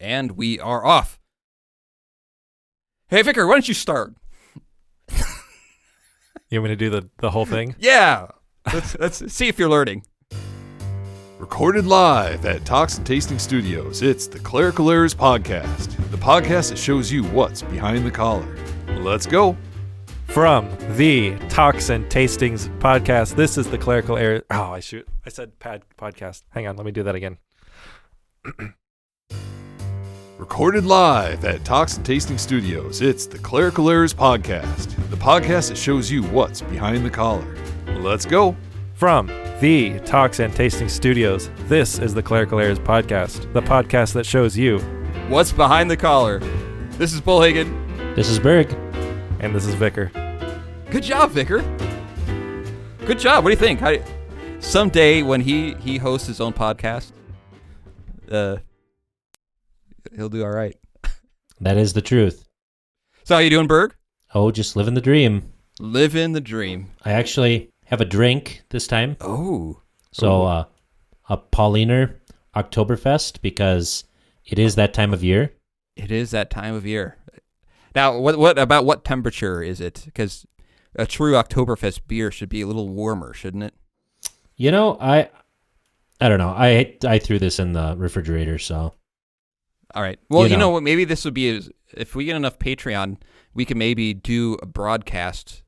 And we are off. Hey, Vicar, why don't you start? You want me to do the whole thing? Yeah. Let's see if you're learning. Recorded live at Talks and Tasting Studios, it's the Clerical Errors Podcast, the podcast that shows you what's behind the collar. Let's go. From the Talks and Tastings Podcast, this is the Clerical Errors... Oh, I said podcast. Hang on, let me do that again. Recorded live at Talks and Tasting Studios, it's the Clerical Errors Podcast, the podcast that shows you what's behind the collar. Let's go. From the Talks and Tasting Studios, this is the Clerical Errors Podcast, the podcast that shows you what's behind the collar. This is Bullhagen. This is Berg. And this is Vicar. Good job, Vicar. Good job. What do you think? Someday when he hosts his own podcast, he'll do all right. That is the truth. So how you doing, Berg? Oh, just living the dream. Living the dream. I actually have a drink this time. Oh. So a Pauliner Oktoberfest because it is that time of year. It is that time of year. Now, what temperature is it? Because a true Oktoberfest beer should be a little warmer, shouldn't it? You know, I don't know. I threw this in the refrigerator, so. All right. Well, you know what? Maybe this would be, if we get enough Patreon, we can maybe do a broadcast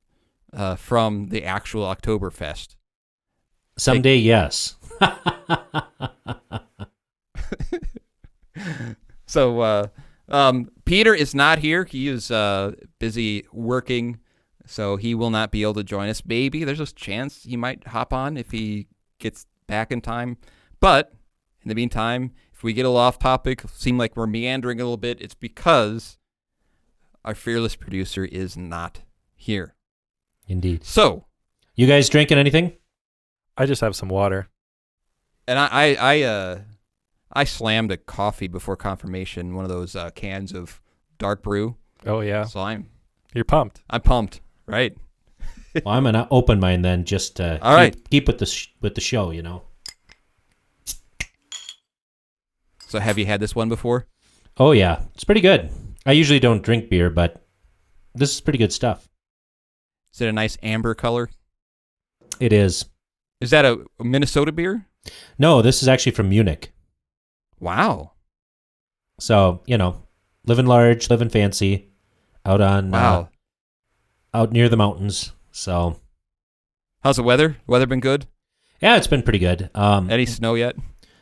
from the actual Oktoberfest. Someday, yes. So, Peter is not here. He is busy working, so he will not be able to join us. Maybe there's a chance he might hop on if he gets back in time. But in the meantime, if we get a little off topic, seem like we're meandering a little bit, it's because our fearless producer is not here. Indeed. So, you guys drinking anything? I just have some water. And I slammed a coffee before confirmation, one of those cans of dark brew. Oh yeah. So You're pumped. I'm pumped, right? Well, I'm an open mind then, just to keep with the show, you know. So have you had this one before? Oh yeah, it's pretty good. I usually don't drink beer, but this is pretty good stuff. Is it a nice amber color? It is. Is that a Minnesota beer? No, this is actually from Munich. Wow. So, you know, living large, living fancy, out near the mountains. So, how's the weather? Weather been good? Yeah, it's been pretty good. Any snow yet?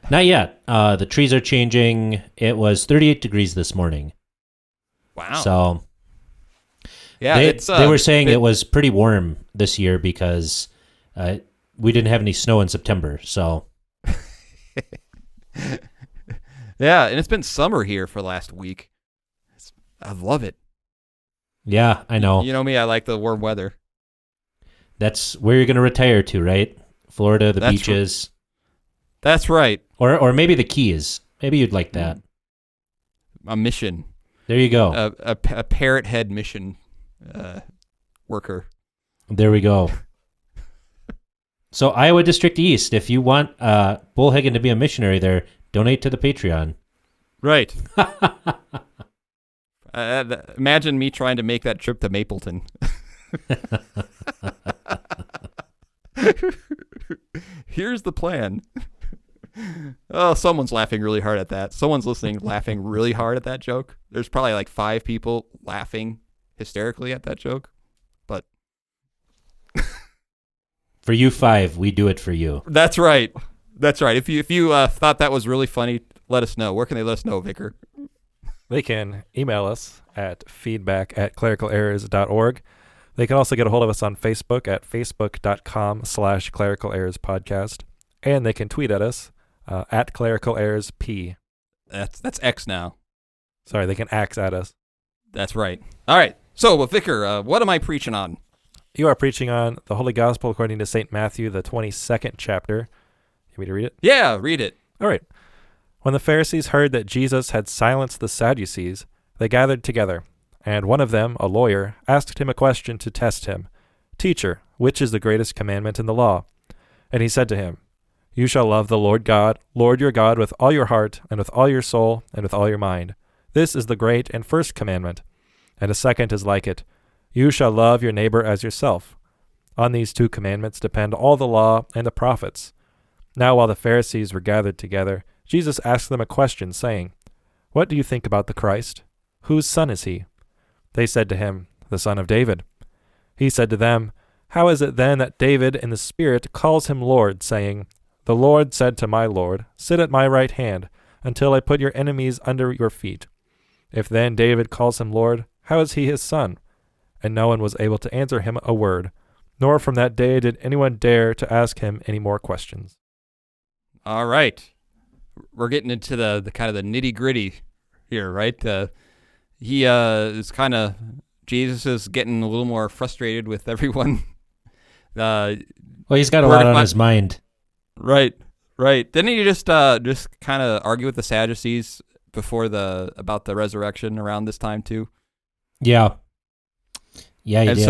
Not yet. The trees are changing. It was 38 degrees this morning. Wow. So, yeah, they were saying it was pretty warm this year because we didn't have any snow in September. So, yeah, and it's been summer here for the last week. I love it. Yeah, I know. You know me, I like the warm weather. That's where you're going to retire to, right? Florida, the beaches. That's right. Or maybe the Keys. Maybe you'd like that. A mission. There you go. A parrot head mission worker. There we go. So Iowa District East, if you want Bullhagen to be a missionary there, donate to the Patreon. Right. Imagine me trying to make that trip to Mapleton. Here's the plan. Oh, someone's laughing really hard at that. Someone's listening, laughing really hard at that joke. There's probably like 5 people laughing hysterically at that joke. But for you 5, we do it for you. That's right. That's right. If you thought that was really funny, let us know. Where can they let us know, Vicar? They can email us at feedback@clericalerrors.org. They can also get a hold of us on Facebook at facebook.com/clericalerrorspodcast. And they can tweet at us at clericalerrorsp. That's X now. Sorry, they can axe at us. That's right. All right. So, Vicar, what am I preaching on? You are preaching on the Holy Gospel according to St. Matthew, the 22nd chapter. You want me to read it? Yeah, read it. All right. When the Pharisees heard that Jesus had silenced the Sadducees, they gathered together, and one of them, a lawyer, asked him a question to test him. "Teacher, which is the greatest commandment in the law?" And he said to him, You shall love the Lord your God, with all your heart, and with all your soul, and with all your mind. This is the great and first commandment. And a second is like it. You shall love your neighbor as yourself. On these 2 commandments depend all the law and the prophets. Now while the Pharisees were gathered together, Jesus asked them a question, saying, What do you think about the Christ? Whose son is he? They said to him, The son of David. He said to them, How is it then that David in the Spirit calls him Lord, saying, The Lord said to my Lord, Sit at my right hand, until I put your enemies under your feet. If then David calls him Lord, how is he his son? And no one was able to answer him a word, nor from that day did anyone dare to ask him any more questions. All right. We're getting into the kind of the nitty-gritty here, right? Jesus is getting a little more frustrated with everyone. Well, he's got a lot on his mind. Right. Didn't he just kind of argue with the Sadducees about the resurrection around this time too? Yeah, he and did.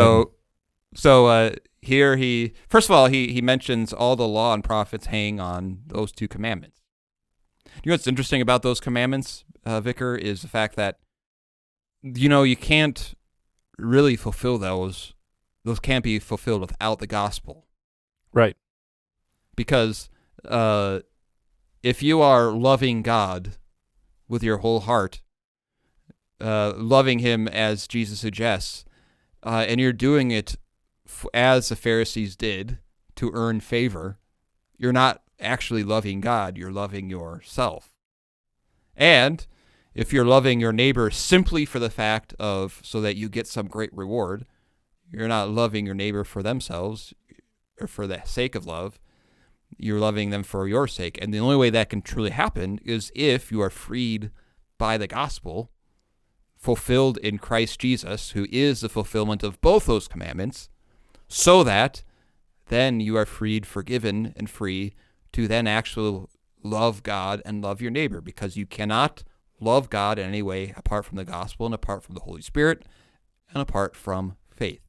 So here first of all he mentions all the law and prophets hang on those 2 commandments. You know what's interesting about those commandments, Vicar, is the fact that you can't really fulfill those. Those can't be fulfilled without the gospel. Right. Because if you are loving God with your whole heart, loving him as Jesus suggests, and you're doing it as the Pharisees did to earn favor, you're not actually loving God, you're loving yourself. And if you're loving your neighbor simply for the fact of so that you get some great reward, you're not loving your neighbor for themselves or for the sake of love. You're loving them for your sake. And the only way that can truly happen is if you are freed by the gospel, fulfilled in Christ Jesus, who is the fulfillment of both those commandments, so that then you are freed, forgiven, and free to then actually love God and love your neighbor, because you cannot love God in any way apart from the gospel and apart from the Holy Spirit and apart from faith.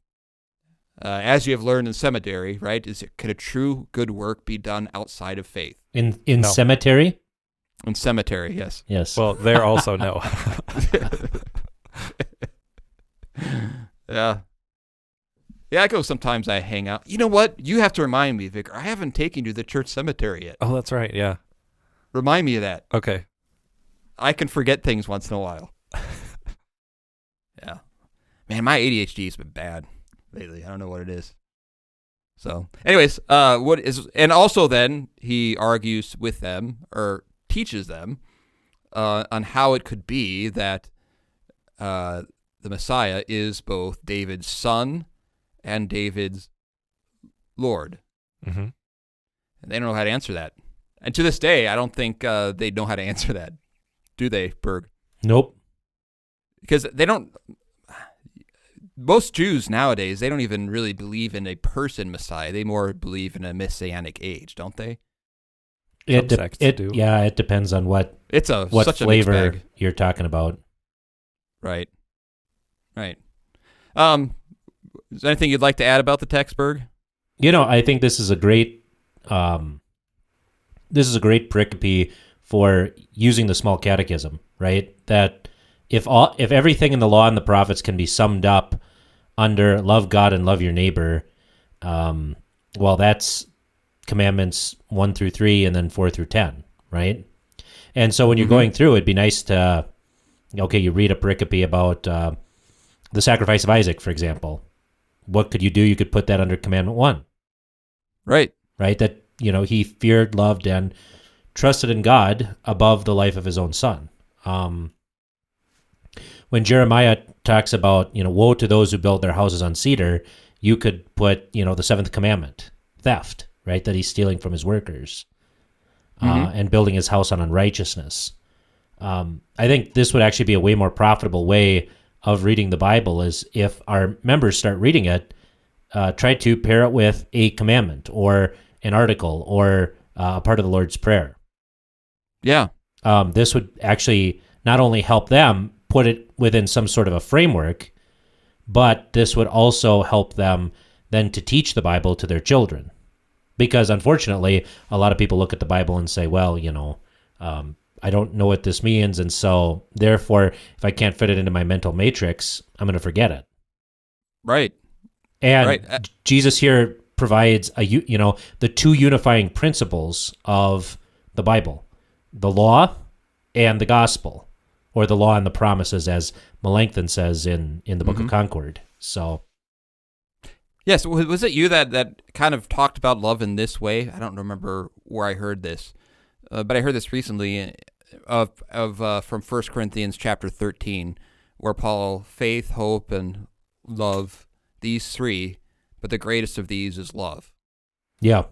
As you have learned in seminary, right, can a true good work be done outside of faith? In No. cemetery? In cemetery, yes. Yes. Well, there also no. Yeah. Yeah, I go sometimes I hang out. You know what? You have to remind me, Vicar. I haven't taken you to the church cemetery yet. Oh, that's right, yeah. Remind me of that. Okay. I can forget things once in a while. Yeah. Man, my ADHD has been bad lately. I don't know what it is. So, anyways, and also then he argues with them or teaches them on how it could be that the Messiah is both David's son and David's Lord. Mm-hmm. And they don't know how to answer that. And to this day, I don't think they know how to answer that. Do they, Berg? Nope. Because they don't. Most Jews nowadays, they don't even really believe in a person Messiah. They more believe in a messianic age, don't they? Some sects do. Yeah, it depends on what It's such a mixed flavor bag. you're talking about. Right. Is there anything you'd like to add about the text, Berg? I think this is a great pericope for using the small catechism, right? That if everything in the law and the prophets can be summed up under love God and love your neighbor, well, that's commandments 1 through 3 and then 4 through 10, right? And so when you're going through, it'd be nice to, you read a pericope about the sacrifice of Isaac, for example. What could you do? You could put that under commandment 1. Right. Right? That, he feared, loved, and trusted in God above the life of his own son. When Jeremiah talks about, woe to those who build their houses on cedar, you could put, the 7th commandment, theft, right? That he's stealing from his workers and building his house on unrighteousness. I think this would actually be a way more profitable way of reading the Bible is if our members start reading it, try to pair it with a commandment or an article or a part of the Lord's Prayer. Yeah. This would actually not only help them put it within some sort of a framework, but this would also help them then to teach the Bible to their children, Because unfortunately, a lot of people look at the Bible and say, well, I don't know what this means, and so therefore, if I can't fit it into my mental matrix, I'm going to forget it. Right. And Right. Jesus here provides the two unifying principles of the Bible: the law and the gospel, or the law and the promises, as Melanchthon says in the Book of Concord. So, Yes, was it you that kind of talked about love in this way? I don't remember where I heard this, but I heard this recently from 1 Corinthians chapter 13, where Paul, faith, hope, and love, these three, but the greatest of these is love. yeah.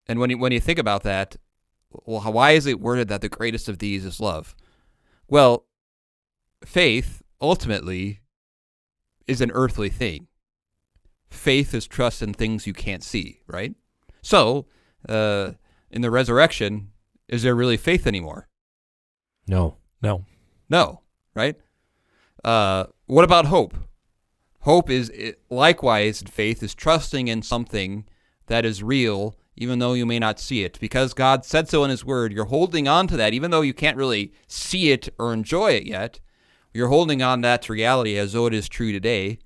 And when you think about that, well, why is it worded that the greatest of these is love? Well, faith ultimately is an earthly thing. Faith is trust in things you can't see, right? So, in the resurrection, is there really faith anymore? No. No, right? What about hope? Hope is likewise, faith is trusting in something that is real, even though you may not see it. Because God said so in His Word, you're holding on to that, even though you can't really see it or enjoy it yet. You're holding on to that reality as though it is true today,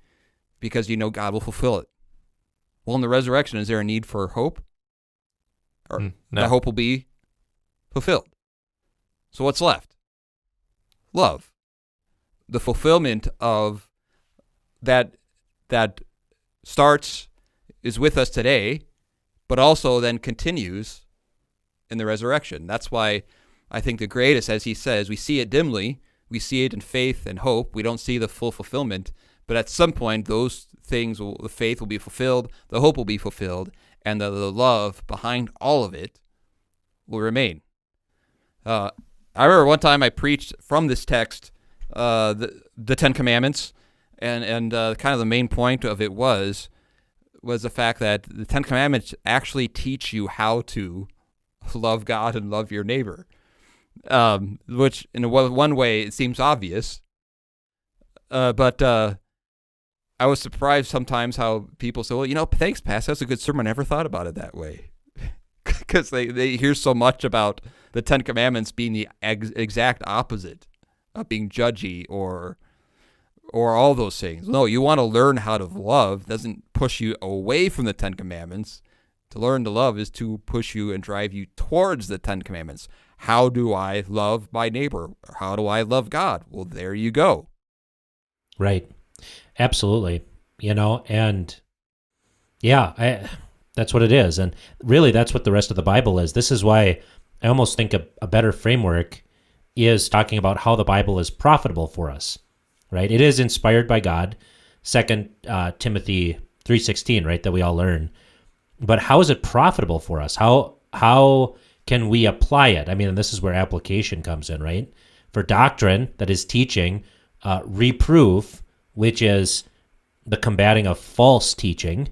because you know God will fulfill it. Well, in the resurrection, is there a need for hope? Or No. that hope will be fulfilled. So what's left? Love. The fulfillment of that is with us today, but also then continues in the resurrection. That's why I think the greatest, as he says, we see it dimly, we see it in faith and hope, we don't see the full fulfillment, but at some point those things, the faith will be fulfilled, the hope will be fulfilled, and the love behind all of it will remain. I remember one time I preached from this text the Ten Commandments, and kind of the main point of it was the fact that the Ten Commandments actually teach you how to love God and love your neighbor, which in one way it seems obvious, but I was surprised sometimes how people say, well, thanks, Pastor, that's a good sermon. I never thought about it that way. Because they hear so much about the Ten Commandments being the exact opposite of being judgy or all those things. No, you want to learn how to love. It doesn't push you away from the Ten Commandments. To learn to love is to push you and drive you towards the Ten Commandments. How do I love my neighbor? Or how do I love God? Well, there you go. Right. Absolutely. And yeah, that's what it is. And really, that's what the rest of the Bible is. This is why I almost think a better framework is talking about how the Bible is profitable for us, right? It is inspired by God, 2 Timothy 3:16, right, that we all learn. But how is it profitable for us? How can we apply it? I mean, and this is where application comes in, right? For doctrine, that is teaching, reproof, which is the combating of false teaching,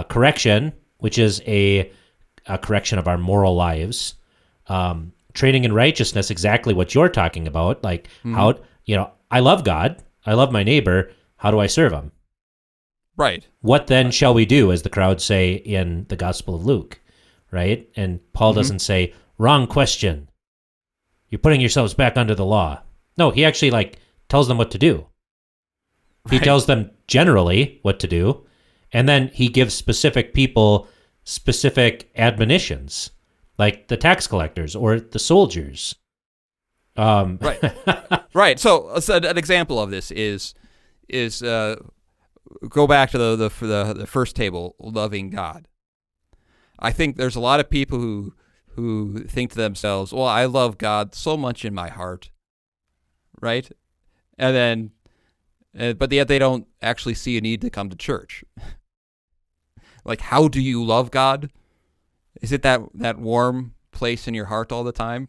correction, which is a correction of our moral lives, training in righteousness, exactly what you're talking about, like how, I love God, I love my neighbor, how do I serve him? Right. What then shall we do, as the crowd say in the Gospel of Luke, right? And Paul doesn't say, wrong question. You're putting yourselves back under the law. No, he actually tells them what to do. He tells them generally what to do, and then he gives specific people specific admonitions, like the tax collectors or the soldiers. Right. Right. So an example of this is go back to the first table, loving God. I think there's a lot of people who think to themselves, well, I love God so much in my heart, right? And then, but yet they don't actually see a need to come to church. Like, how do you love God? Is it that warm place in your heart all the time?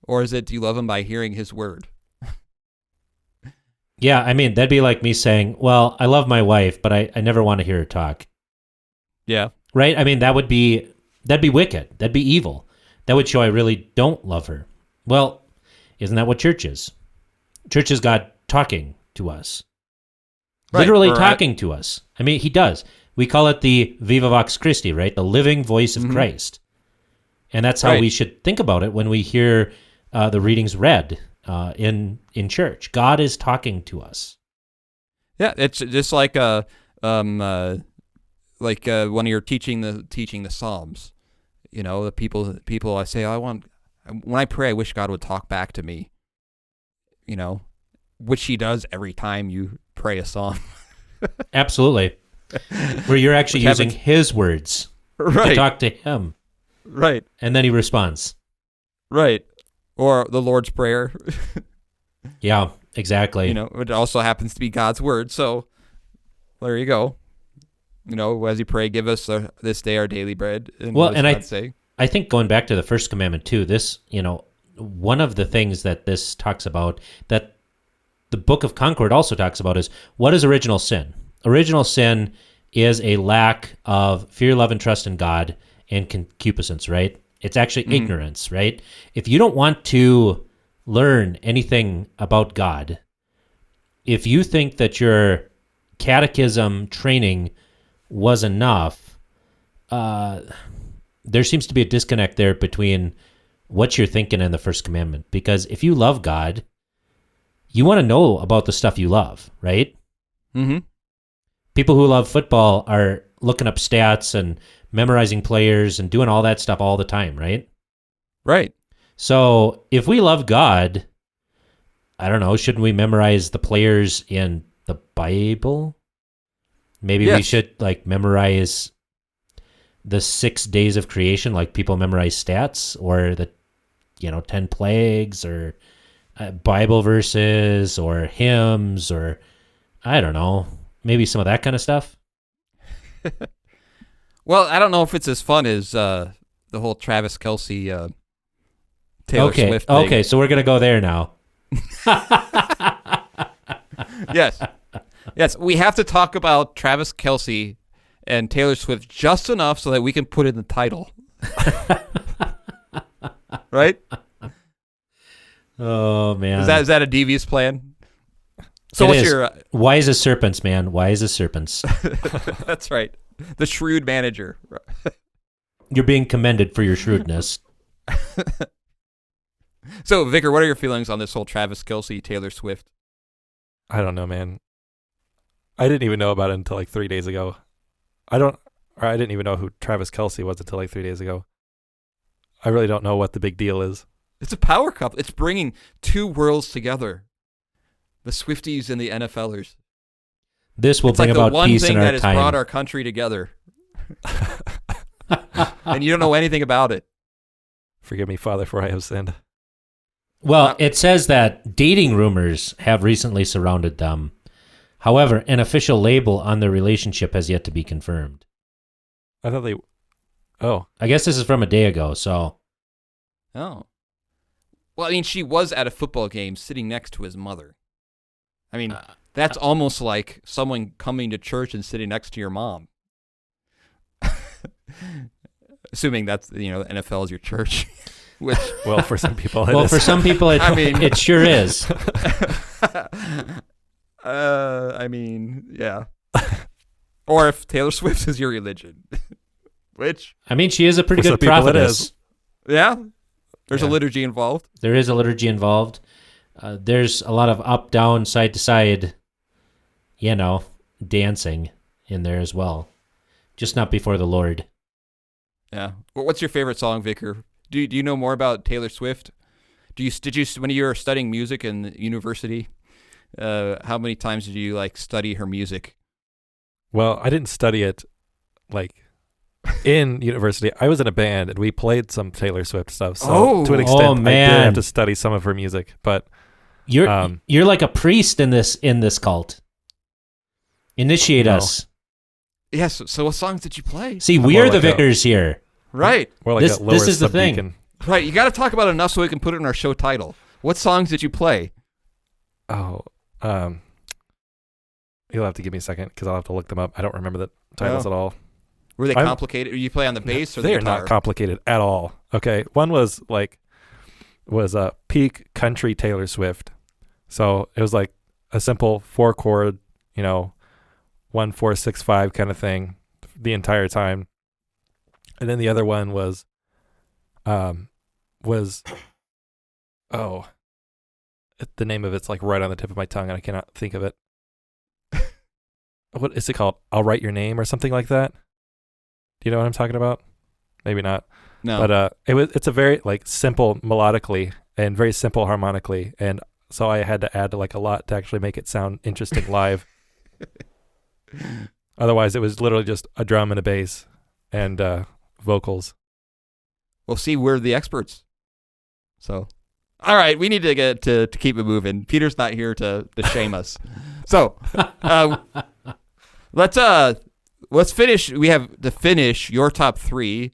Or is it, do you love him by hearing his word? Yeah, I mean, that'd be like me saying, well, I love my wife, but I never want to hear her talk. Yeah. Right? I mean, that'd be wicked. That'd be evil. That would show I really don't love her. Well, isn't that what church is? Church is God talking to us. Right. Literally talking to us. I mean, he does. We call it the Viva Vox Christi, right? The living voice of Christ. And that's how we should think about it when we hear the readings read in church. God is talking to us. Yeah, it's just like when you're teaching the Psalms. You know, the people I say, when I pray, I wish God would talk back to me. You know, which he does every time you pray a psalm. Absolutely. Where you're actually using his words to talk to him. Right. And then he responds. Right. Or the Lord's Prayer. Yeah, exactly. You know, it also happens to be God's word. So there you go. You know, as you pray, give us this day our daily bread. And well, what and does God say? I think going back to the first commandment too, this, you know, one of the things that this talks about, that the Book of Concord also talks about, is what is original sin? Original sin is a lack of fear, love, and trust in God and concupiscence, right? It's actually ignorance, right? If you don't want to learn anything about God, if you think that your catechism training was enough, there seems to be a disconnect there between what you're thinking and the first commandment. Because if you love God, you want to know about the stuff you love, right? Mm-hmm. People who love football are looking up stats and memorizing players and doing all that stuff all the time, right? Right. So if we love God, I don't know, shouldn't we memorize the players in the Bible? Maybe we should memorize the 6 days of creation, like people memorize stats, or the 10 plagues, or Bible verses, or hymns, or I don't know, maybe some of that kind of stuff. Well, I don't know if it's as fun as the whole Travis Kelce, Taylor Swift thing. Okay, so we're gonna go there now. Yes, we have to talk about Travis Kelce and Taylor Swift just enough so that we can put it in the title. Right? Oh, man. Is that a devious plan? So it what's is. your... Wise as serpents, man. Wise as serpents. That's right. The shrewd manager. You're being commended for your shrewdness. So, Vicar, what are your feelings on this whole Travis Kelce, Taylor Swift? I don't know, man. I didn't even know about it until 3 days ago. I didn't even know who Travis Kelce was until 3 days ago. I really don't know what the big deal is. It's a power couple. It's bringing two worlds together. The Swifties and the NFLers. This will bring about peace in our time. It's like the one thing that has brought our country together. And you don't know anything about it. Forgive me, Father, for I have sinned. Well, it says that dating rumors have recently surrounded them. However, an official label on their relationship has yet to be confirmed. I thought they... Oh. I guess this is from a day ago, so... Oh. Well, I mean, she was at a football game sitting next to his mother. I mean, that's almost like someone coming to church and sitting next to your mom. Assuming that's, the NFL is your church. Which, well, for some people it is. For some people, it sure is. I mean, yeah. Or if Taylor Swift is your religion. Which? I mean, she is a pretty good prophetess. Yeah? There's a liturgy involved. There is a liturgy involved. There's a lot of up, down, side to side, dancing in there as well. Just not before the Lord. Yeah. What's your favorite song, Vicar? Do you know more about Taylor Swift? Did you when you were studying music in university? How many times did you study her music? Well, I didn't study it in university. I was in a band and we played some Taylor Swift stuff. So to an extent, I did have to study some of her music. But you're like a priest in this cult. Initiate us. Yes. So what songs did you play? See, we are the vicars here. Right. More like this is the thing. Right. You got to talk about it enough so we can put it in our show title. What songs did you play? Oh, you'll have to give me a second because I'll have to look them up. I don't remember the titles at all. Were they complicated? You play on the bass or the guitar? They're not complicated at all. Okay. One was peak country Taylor Swift. So it was like a simple 4-chord, 1-4-6-5 kind of thing. the entire time. And then the other one was the name of it's like right on the tip of my tongue and I cannot think of it. What is it called? I'll Write Your Name or something like that. Do you know what I'm talking about? Maybe not. No. But it's a very like simple melodically and very simple harmonically, and so I had to add like a lot to actually make it sound interesting live. Otherwise, it was literally just a drum and a bass and vocals. Well, see, we're the experts. So, all right, we need to get to keep it moving. Peter's not here to shame us. So, let's finish. We have to finish your top 3,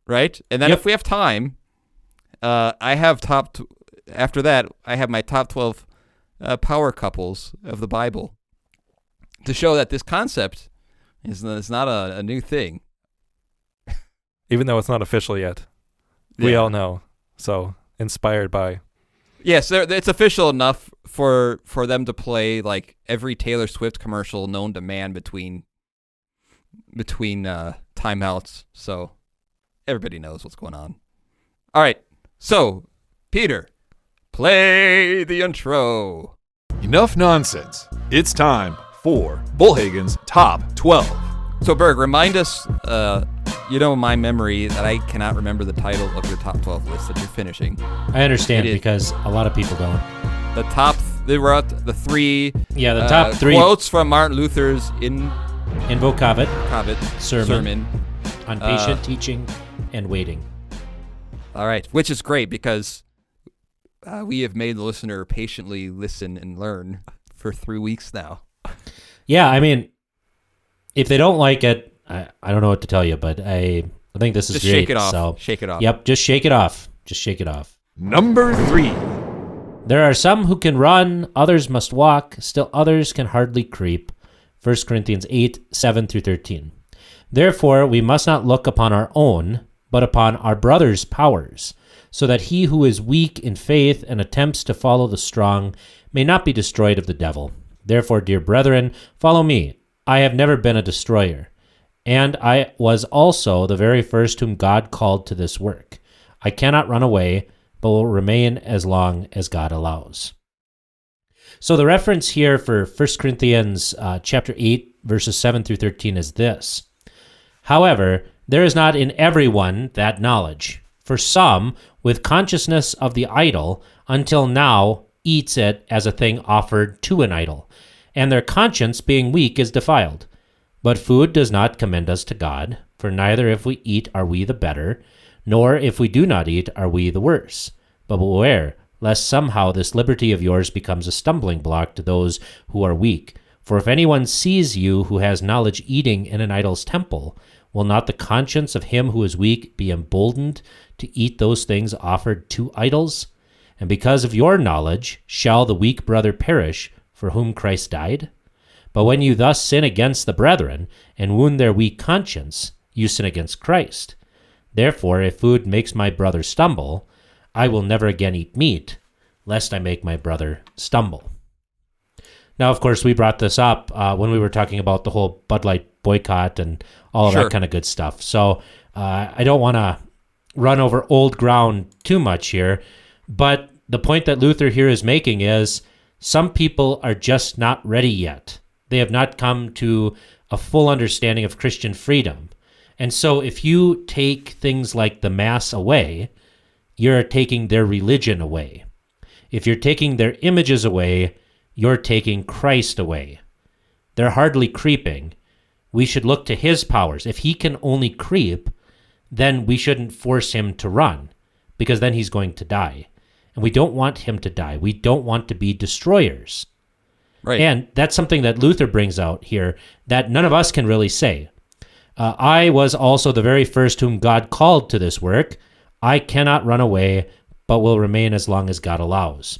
right? And then if we have time, I have after that, I have my top 12 power couples of the Bible to show that this concept is not a new thing. Even though it's not official yet. We all know. So, inspired by. Yes, it's official enough for them to play like every Taylor Swift commercial known to man between timeouts. So, everybody knows what's going on. All right. So, Peter, play the intro. Enough nonsense. It's time for Bullhagen's Top 12. So, Berg, remind us, my memory that I cannot remember the title of your top 12 list that you're finishing. I understand because a lot of people don't. They were at the 3. Yeah, the top 3 quotes from Martin Luther's Invocavit sermon on patient teaching and waiting. All right, which is great because we have made the listener patiently listen and learn for 3 weeks now. Yeah, I mean, if they don't like it, I don't know what to tell you, but I think this is just great. Shake it off. So, shake it off. Yep, just shake it off. Just shake it off. Number 3. There are some who can run, others must walk, still others can hardly creep. 1 Corinthians 8, 7 through 13. Therefore, we must not look upon our own, but upon our brother's powers, so that he who is weak in faith and attempts to follow the strong may not be destroyed of the devil. Therefore, dear brethren, follow me. I have never been a destroyer, and I was also the very first whom God called to this work. I cannot run away, but will remain as long as God allows. So the reference here for 1 Corinthians chapter 8, verses 7 through 13 is this. However, there is not in everyone that knowledge. For some, with consciousness of the idol, until now eats it as a thing offered to an idol, and their conscience being weak is defiled. But food does not commend us to God, for neither if we eat are we the better, nor if we do not eat are we the worse. But beware, lest somehow this liberty of yours becomes a stumbling block to those who are weak. For if anyone sees you who has knowledge eating in an idol's temple, will not the conscience of him who is weak be emboldened to eat those things offered to idols? And because of your knowledge shall the weak brother perish, for whom Christ died? But when you thus sin against the brethren, and wound their weak conscience, you sin against Christ. Therefore, if food makes my brother stumble, I will never again eat meat, lest I make my brother stumble. Now, of course, we brought this up when we were talking about the whole Bud Light boycott and all of that kind of good stuff. So I don't want to run over old ground too much here, but the point that Luther here is making is some people are just not ready yet. They have not come to a full understanding of Christian freedom. And so if you take things like the Mass away, you're taking their religion away. If you're taking their images away, you're taking Christ away. They're hardly creeping. We should look to his powers. If he can only creep, then we shouldn't force him to run, because then he's going to die. And we don't want him to die. We don't want to be destroyers. Right. And that's something that Luther brings out here that none of us can really say. I was also the very first whom God called to this work. I cannot run away, but will remain as long as God allows.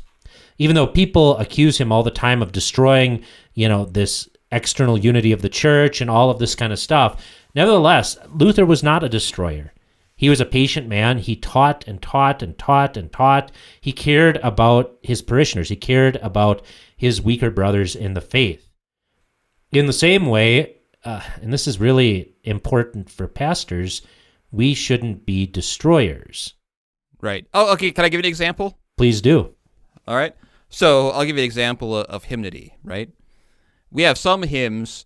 Even though people accuse him all the time of destroying, this external unity of the church and all of this kind of stuff, nevertheless, Luther was not a destroyer. He was a patient man. He taught and taught and taught and taught. He cared about his parishioners. He cared about his weaker brothers in the faith. In the same way, and this is really important for pastors, we shouldn't be destroyers. Right. Oh, okay. Can I give you an example? Please do. All right. So I'll give you an example of hymnody, right? We have some hymns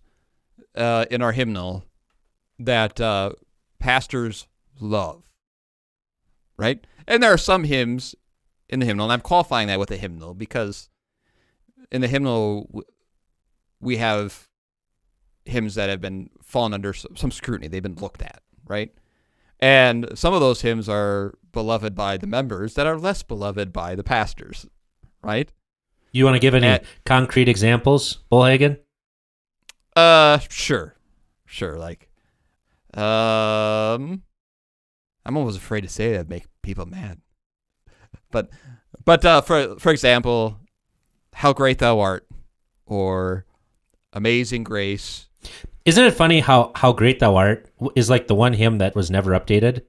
in our hymnal that pastors love, right? And there are some hymns in the hymnal, and I'm qualifying that with a hymnal because in the hymnal we have hymns that have been fallen under some scrutiny. They've been looked at, right? And some of those hymns are beloved by the members that are less beloved by the pastors, right? You want to give any concrete examples, Bullhagen? Sure. Like, I'm almost afraid to say that make people mad. But for example, How Great Thou Art, or Amazing Grace. Isn't it funny how Great Thou Art is like the one hymn that was never updated?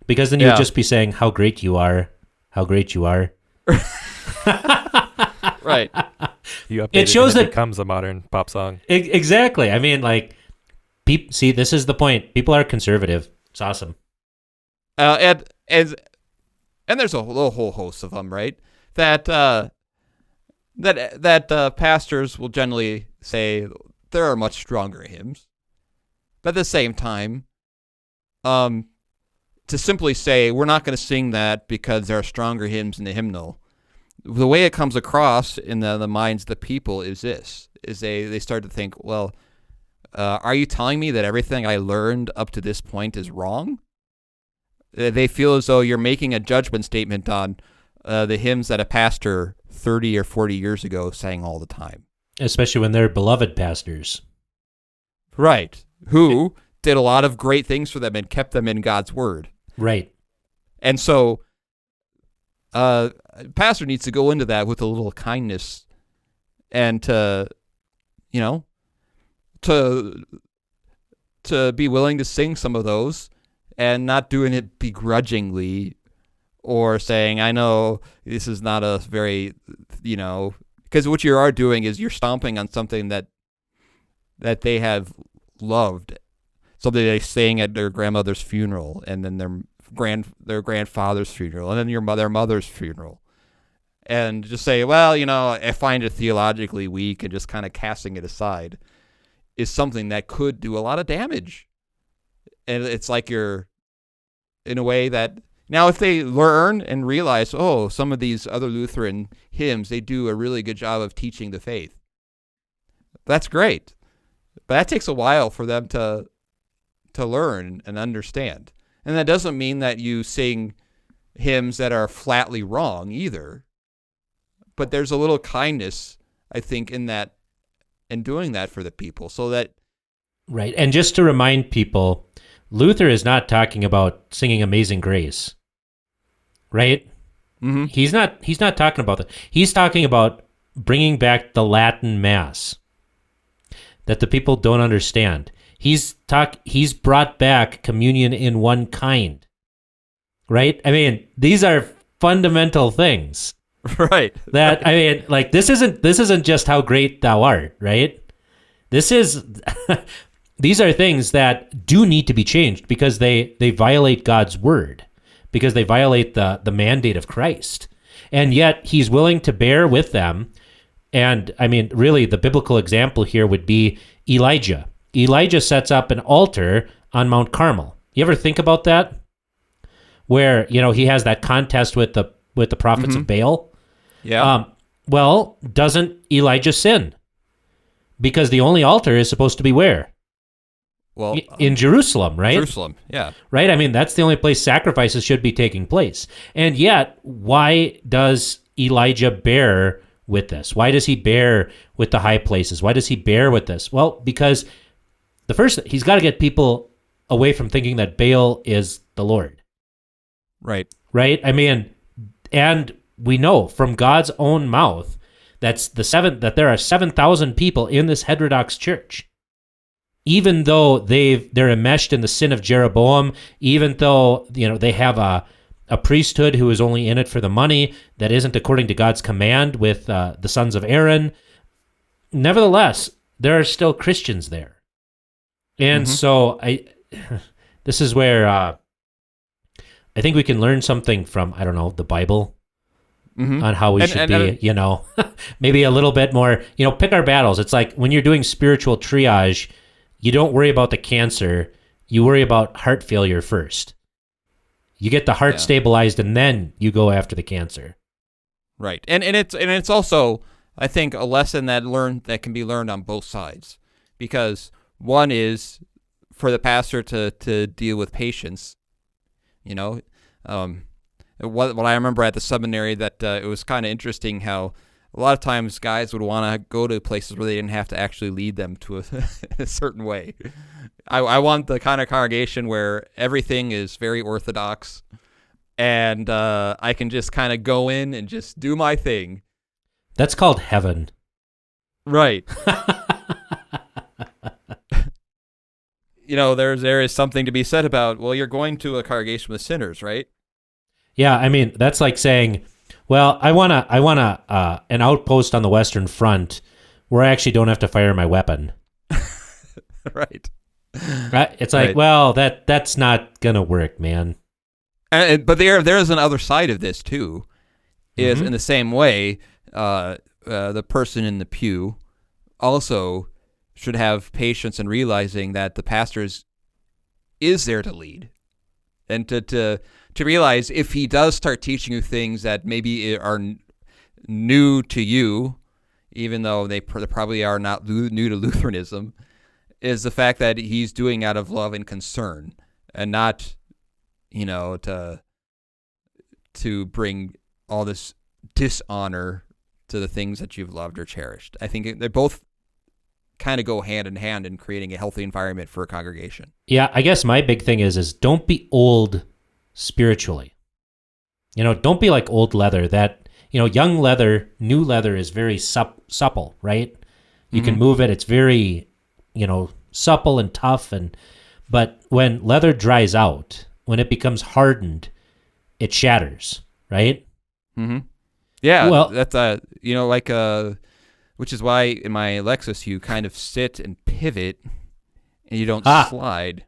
Because then you would just be saying, how great you are, how great you are. Right. You update It shows and that it becomes a modern pop song. Exactly. I mean, like, see, this is the point. People are conservative. It's awesome. And there's a whole host of them, right? That pastors will generally say there are much stronger hymns. But at the same time, to simply say we're not going to sing that because there are stronger hymns in the hymnal, the way it comes across in the minds of the people is this: they start to think, well, are you telling me that everything I learned up to this point is wrong? They feel as though you're making a judgment statement on the hymns that a pastor 30 or 40 years ago sang all the time. Especially when they're beloved pastors. Right. Who did a lot of great things for them and kept them in God's word. Right. And so pastor needs to go into that with a little kindness and to be willing to sing some of those and not doing it begrudgingly or saying, I know this is not a very, because what you are doing is you're stomping on something that they have loved, something they sang at their grandmother's funeral, and then their grandfather's funeral, and then their mother's funeral. And just say, well, I find it theologically weak, and just kind of casting it aside is something that could do a lot of damage. And it's like you're, in a way that, now if they learn and realize, oh, some of these other Lutheran hymns, they do a really good job of teaching the faith. That's great. But that takes a while for them to learn and understand. And that doesn't mean that you sing hymns that are flatly wrong either. But there's a little kindness, I think, in doing that for the people, so that. Right. And just to remind people, Luther is not talking about singing Amazing Grace. Right? Mm-hmm. He's not talking about that. He's talking about bringing back the Latin Mass that the people don't understand. He's brought back communion in one kind. Right? I mean, these are fundamental things. Right. That, I mean, like, this isn't just how great thou art, right? This is these are things that do need to be changed because they violate God's word, because they violate the mandate of Christ. And yet he's willing to bear with them. And I mean, really, the biblical example here would be Elijah. Elijah sets up an altar on Mount Carmel. You ever think about that? Where, he has that contest with the prophets Mm-hmm. of Baal. Yeah. Well, doesn't Elijah sin? Because the only altar is supposed to be where? Well, in Jerusalem, right? Jerusalem, yeah. Right? I mean, that's the only place sacrifices should be taking place. And yet, why does Elijah bear with this? Why does he bear with the high places? Why does he bear with this? Well, because he's got to get people away from thinking that Baal is the Lord. Right. Right? I mean, and we know from God's own mouth that there are 7,000 people in this heterodox church. Even though they're enmeshed in the sin of Jeroboam, even though they have a priesthood who is only in it for the money, that isn't according to God's command with the sons of Aaron, nevertheless, there are still Christians there. And so this is where I think we can learn something from, I don't know, the Bible on how we should be, maybe a little bit more, pick our battles. It's like when you're doing spiritual triage, you don't worry about the cancer. You worry about heart failure first. You get the heart stabilized, and then you go after the cancer. Right, and it's also, I think, a lesson that can be learned on both sides, because one is for the pastor to deal with patients. What I remember at the seminary, that it was kind of interesting how a lot of times guys would want to go to places where they didn't have to actually lead them to a certain way. I want the kind of congregation where everything is very orthodox, and I can just kind of go in and just do my thing. That's called heaven. Right. There is something to be said about, well, you're going to a congregation with sinners, right? Yeah, I mean, that's like saying, well, I want an outpost on the Western Front where I actually don't have to fire my weapon. Right. Right? It's like, well, that's not going to work, man. But there is another side of this, too, is in the same way, the person in the pew also should have patience in realizing that the pastor is there to lead, and to realize if he does start teaching you things that maybe are new to you, even though they probably are not new to Lutheranism, is the fact that he's doing out of love and concern, and not, to bring all this dishonor to the things that you've loved or cherished. I think they both kind of go hand in hand in creating a healthy environment for a congregation. Yeah, I guess my big thing is don't be old spiritually. Don't be like old leather. That, young leather, new leather is very supple, right? You can move it. It's very, supple and tough. But when leather dries out, when it becomes hardened, it shatters, right? Mm-hmm. Yeah, well, that's which is why in my Lexus you kind of sit and pivot, and you don't slide.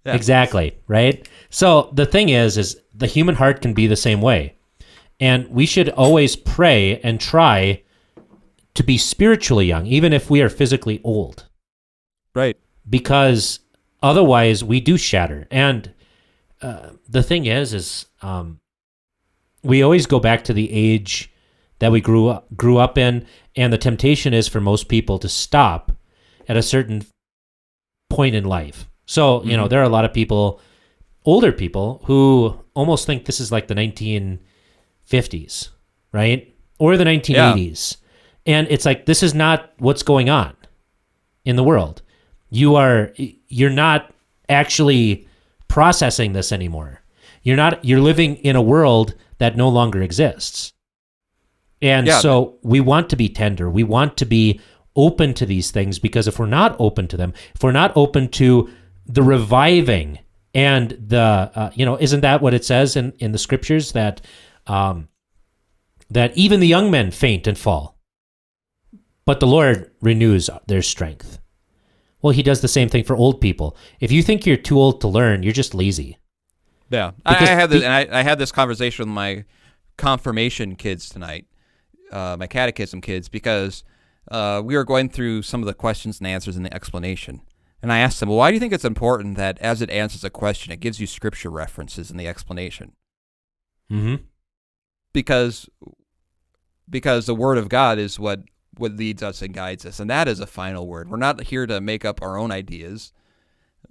Yeah. Exactly, right? So the thing is the human heart can be the same way, and we should always pray and try to be spiritually young, even if we are physically old. Right. Because otherwise we do shatter. And the thing is we always go back to the age that we grew up in, and the temptation is for most people to stop at a certain point in life. So, there are a lot of people, older people, who almost think this is like the 1950s, right? Or the 1980s. Yeah. And it's like, this is not what's going on in the world. You're not actually processing this anymore. You're living in a world that no longer exists. And so we want to be tender. We want to be open to these things, because if we're not open to them, if we're not open to the reviving and the, isn't that what it says in the scriptures, that that even the young men faint and fall, but the Lord renews their strength. Well, he does the same thing for old people. If you think you're too old to learn, you're just lazy. Yeah. I had this conversation with my confirmation kids tonight, my catechism kids, because we were going through some of the questions and answers in the explanation. And I asked them, well, why do you think it's important that as it answers a question, it gives you scripture references in the explanation? Mm-hmm. Because the Word of God is what leads us and guides us, and that is a final word. We're not here to make up our own ideas,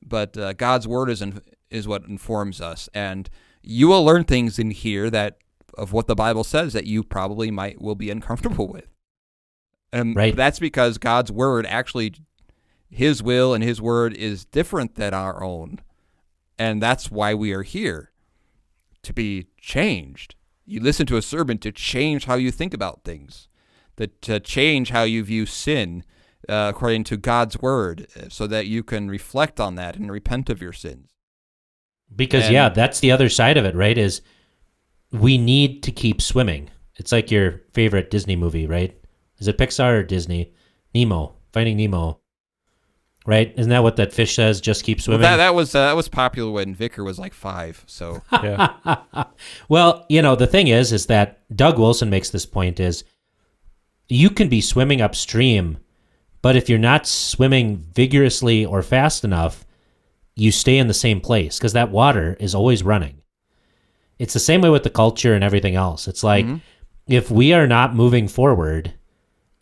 but God's Word is what informs us. And you will learn things in here of what the Bible says that you probably will be uncomfortable with. And that's because God's Word actually, His will and His Word is different than our own. And that's why we are here, to be changed. You listen to a sermon to change how you think about things, to change how you view sin according to God's Word, so that you can reflect on that and repent of your sins. Because, that's the other side of it, right, is we need to keep swimming. It's like your favorite Disney movie, right? Is it Pixar or Disney? Finding Nemo. right? Isn't that what that fish says? Just keep swimming. Well, that was popular when Vicar was like 5. So Yeah. Well, the thing is that Doug Wilson makes this point is you can be swimming upstream, but if you're not swimming vigorously or fast enough, you stay in the same place because that water is always running. It's the same way with the culture and everything else. It's like if we are not moving forward,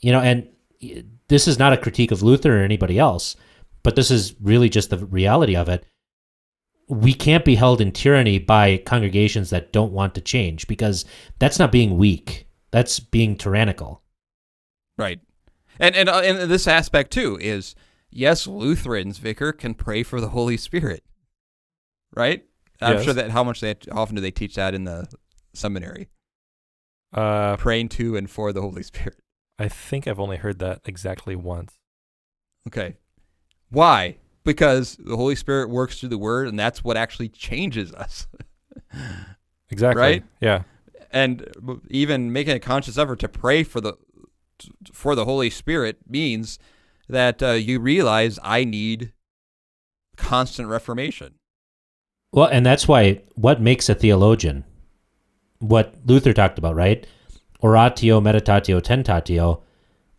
and this is not a critique of Luther or anybody else, but this is really just the reality of it. We can't be held in tyranny by congregations that don't want to change because that's not being weak. That's being tyrannical. right, and this aspect too is yes, Lutherans, Vicar, can pray for the Holy Spirit, right? I'm Yes. sure that often do they teach that in the seminary, Uh, praying to and for the Holy Spirit. I think I've only heard that exactly once. Okay, why? Because the Holy Spirit works through the Word, and that's what actually changes us. Exactly. Right? Yeah. And even making a conscious effort to pray for the Holy Spirit means that you realize I need constant reformation. Well, and that's why what makes a theologian, what Luther talked about, right? Oratio, meditatio, tentatio.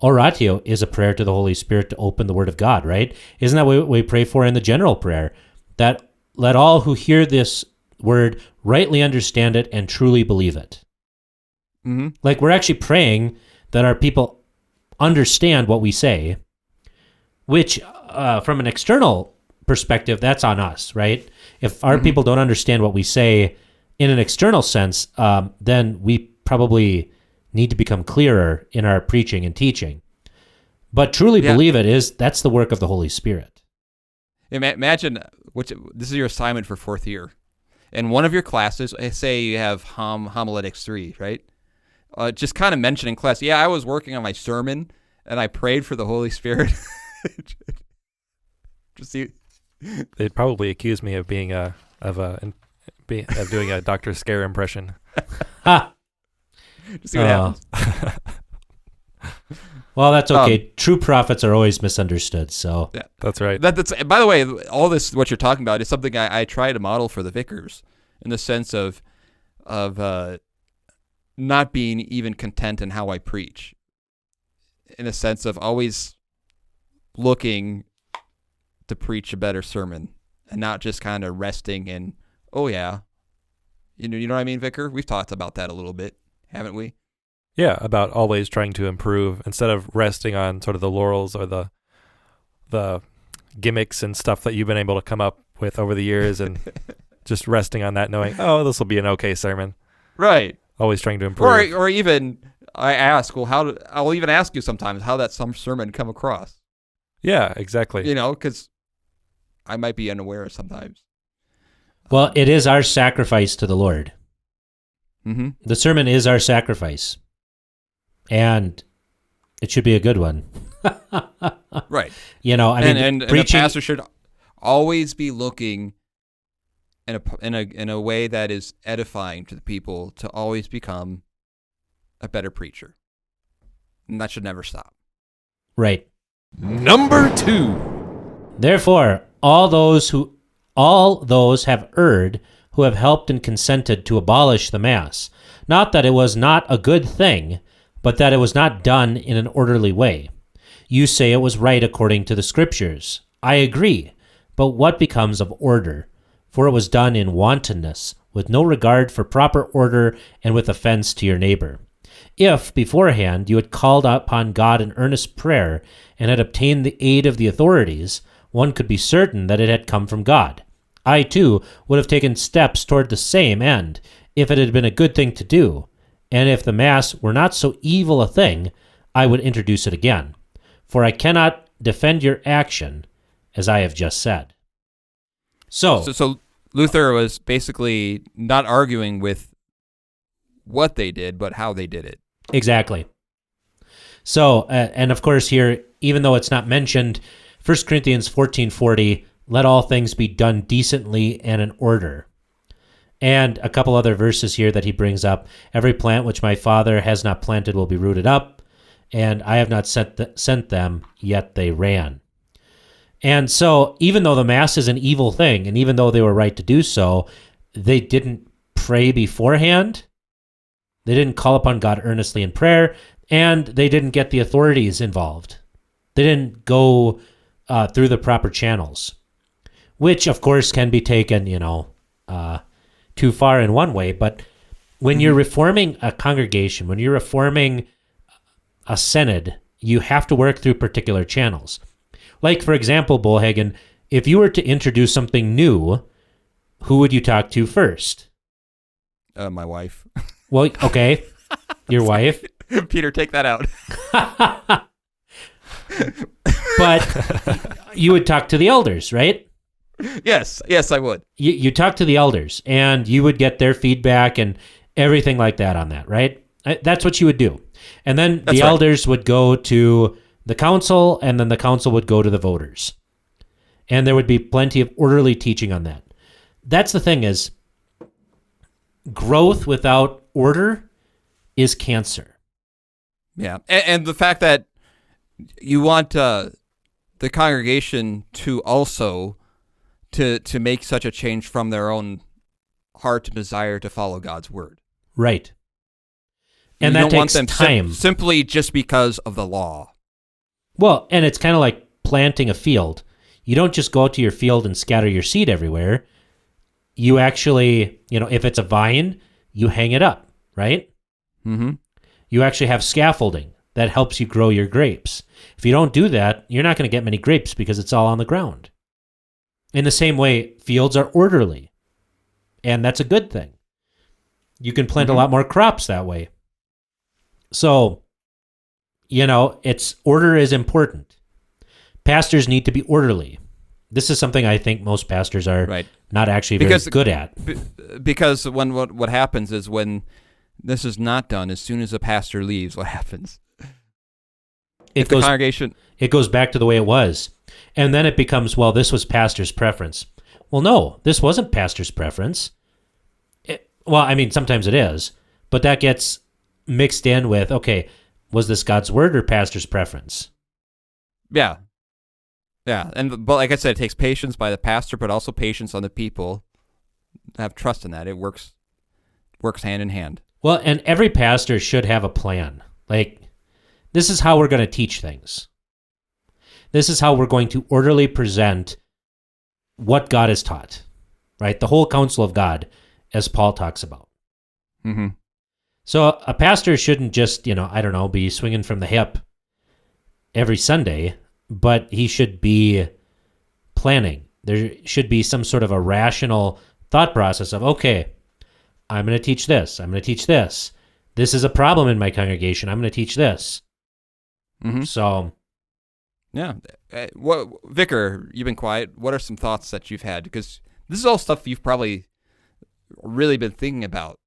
Oratio is a prayer to the Holy Spirit to open the Word of God, right? Isn't that what we pray for in the general prayer? That let all who hear this word rightly understand it and truly believe it. Mm-hmm. Like we're actually praying that our people understand what we say, which from an external perspective, that's on us, right? If our people don't understand what we say in an external sense, then we probably need to become clearer in our preaching and teaching. But truly believe that's the work of the Holy Spirit. Imagine this is your assignment for 4th year. In one of your classes, say you have homiletics 3, right? Just kind of mention in class, I was working on my sermon and I prayed for the Holy Spirit. Just see. They'd probably accuse me of being of doing a Dr. Scare impression. Ha! Just see what happens. Well, that's okay. True prophets are always misunderstood, so. Yeah. That's right. That's by the way, all this what you're talking about is something I try to model for the vicars in the sense of not being even content in how I preach, in a sense of always looking to preach a better sermon and not just kind of resting in, you know what I mean, Vicar? We've talked about that a little bit, haven't we? Yeah, about always trying to improve instead of resting on sort of the laurels or the gimmicks and stuff that you've been able to come up with over the years and just resting on that, knowing, this will be an okay sermon. Right. Always trying to improve. Or even I ask, I'll even ask you sometimes how that some sermon come across. Yeah, exactly. Because I might be unaware sometimes. Well, it is our sacrifice to the Lord. Mm-hmm. The sermon is our sacrifice. And it should be a good one. Right. And a pastor should always be looking in a way that is edifying to the people to always become a better preacher. And that should never stop. Right. Number 2. Therefore, all those have erred who have helped and consented to abolish the Mass. Not that it was not a good thing, but that it was not done in an orderly way. You say it was right according to the Scriptures. I agree, but what becomes of order? For it was done in wantonness, with no regard for proper order and with offense to your neighbor. If, beforehand, you had called upon God in earnest prayer and had obtained the aid of the authorities, one could be certain that it had come from God. I, too, would have taken steps toward the same end, if it had been a good thing to do, and if the Mass were not so evil a thing, I would introduce it again. For I cannot defend your action, as I have just said. So Luther was basically not arguing with what they did, but how they did it. Exactly. So, and of course here, even though it's not mentioned, 1 Corinthians 14:40, let all things be done decently and in order. And a couple other verses here that he brings up. Every plant which my Father has not planted will be rooted up, and I have not sent them, yet they ran. And so even though the Mass is an evil thing, and even though they were right to do so, they didn't pray beforehand. They didn't call upon God earnestly in prayer, and they didn't get the authorities involved. They didn't go through the proper channels, which of course can be taken, too far in one way. But when you're reforming a congregation, when you're reforming a synod, you have to work through particular channels. Like, for example, Bullhagen, if you were to introduce something new, who would you talk to first? My wife. Well, okay, your wife. Peter, take that out. But you would talk to the elders, right? Yes, I would. You talk to the elders, and you would get their feedback and everything like that on that, right? That's what you would do. And then the elders would go to the council, and then the council would go to the voters. And there would be plenty of orderly teaching on that. That's the thing is, growth without order is cancer. Yeah, and the fact that you want the congregation to also to make such a change from their own heart desire to follow God's word. Right. And you that don't takes want them time. Simply just because of the law. Well, and it's kind of like planting a field. You don't just go out to your field and scatter your seed everywhere. You actually, if it's a vine, you hang it up, right? Mm-hmm. You actually have scaffolding that helps you grow your grapes. If you don't do that, you're not going to get many grapes because it's all on the ground. In the same way, fields are orderly, and that's a good thing. You can plant a lot more crops that way. So, it's order is important. Pastors need to be orderly. This is something I think most pastors are not actually very good at. Because when what happens is when this is not done, as soon as a pastor leaves, what happens? The congregation. It goes back to the way it was. And then it becomes, well, this was pastor's preference. Well, no, this wasn't pastor's preference. Sometimes it is, but that gets mixed in with, okay, was this God's word or pastor's preference? Yeah. Yeah, but like I said, it takes patience by the pastor, but also patience on the people. Have trust in that. It works hand in hand. Well, and every pastor should have a plan. Like, this is how we're going to teach things. This is how we're going to orderly present what God has taught, right? The whole counsel of God, as Paul talks about. Mm-hmm. So a pastor shouldn't just, be swinging from the hip every Sunday, but he should be planning. There should be some sort of a rational thought process of, okay, I'm going to teach this. I'm going to teach this. This is a problem in my congregation. I'm going to teach this. Mm-hmm. So, yeah. Vicar, you've been quiet. What are some thoughts that you've had? Because this is all stuff you've probably really been thinking about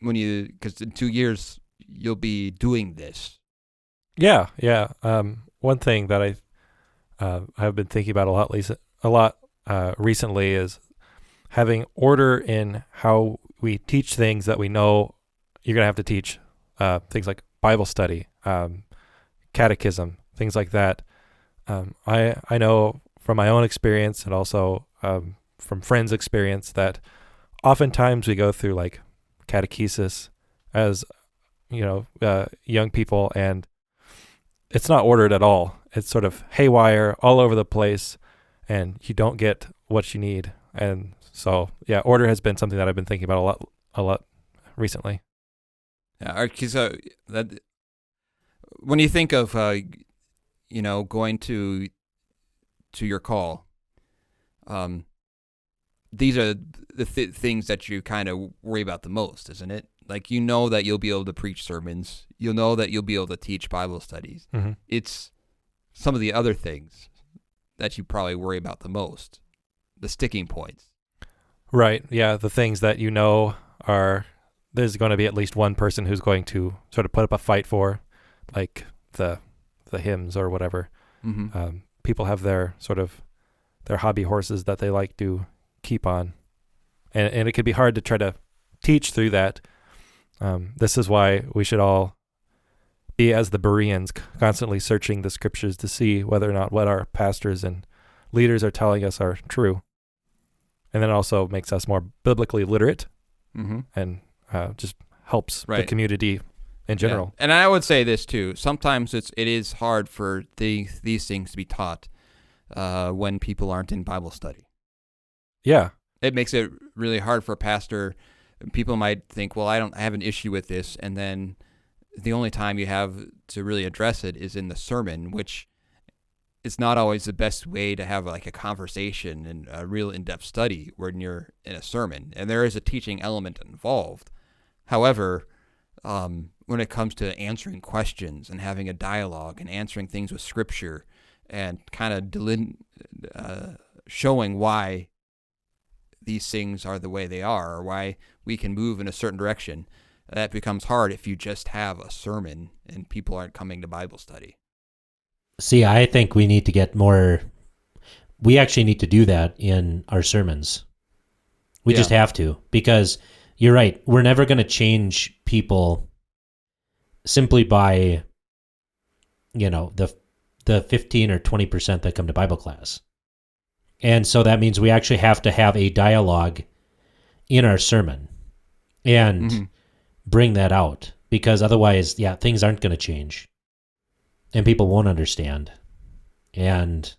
because in 2 years you'll be doing this. Yeah. One thing that I have been thinking about a lot recently is having order in how we teach things that we know you're going to have to teach, things like Bible study, catechism, things like that. I know from my own experience and also from friends' experience that oftentimes we go through like catechesis as young people, and it's not ordered at all. It's sort of haywire all over the place, and you don't get what you need. And so, yeah, order has been something that I've been thinking about a lot recently. Yeah, because when you think of going to your call, these are the things that you kind of worry about the most, isn't it? Like, that you'll be able to preach sermons. You'll know that you'll be able to teach Bible studies. Mm-hmm. It's some of the other things that you probably worry about the most, the sticking points. Right. Yeah, the things that are there's going to be at least one person who's going to sort of put up a fight for, like the hymns or whatever. Mm-hmm. People have their hobby horses that they like to keep on, and it could be hard to try to teach through that. This is why we should all be as the Bereans, constantly searching the scriptures to see whether or not what our pastors and leaders are telling us are true. And then it also makes us more biblically literate and just helps the community in general. Yeah. And I would say this too. Sometimes it is hard for these things to be taught when people aren't in Bible study. Yeah. It makes it really hard for a pastor. People might think, well, I have an issue with this, and then the only time you have to really address it is in the sermon, which is not always the best way to have like a conversation and a real in-depth study when you're in a sermon. And there is a teaching element involved. However, when it comes to answering questions and having a dialogue and answering things with Scripture and kind of showing why these things are the way they are, or why we can move in a certain direction, that becomes hard if you just have a sermon and people aren't coming to Bible study. See, I think we need to get more. We actually need to do that in our sermons. We just have to, because you're right. We're never going to change people simply by, the 15 or 20% that come to Bible class. And so that means we actually have to have a dialogue in our sermon and bring that out, because otherwise, things aren't going to change and people won't understand. And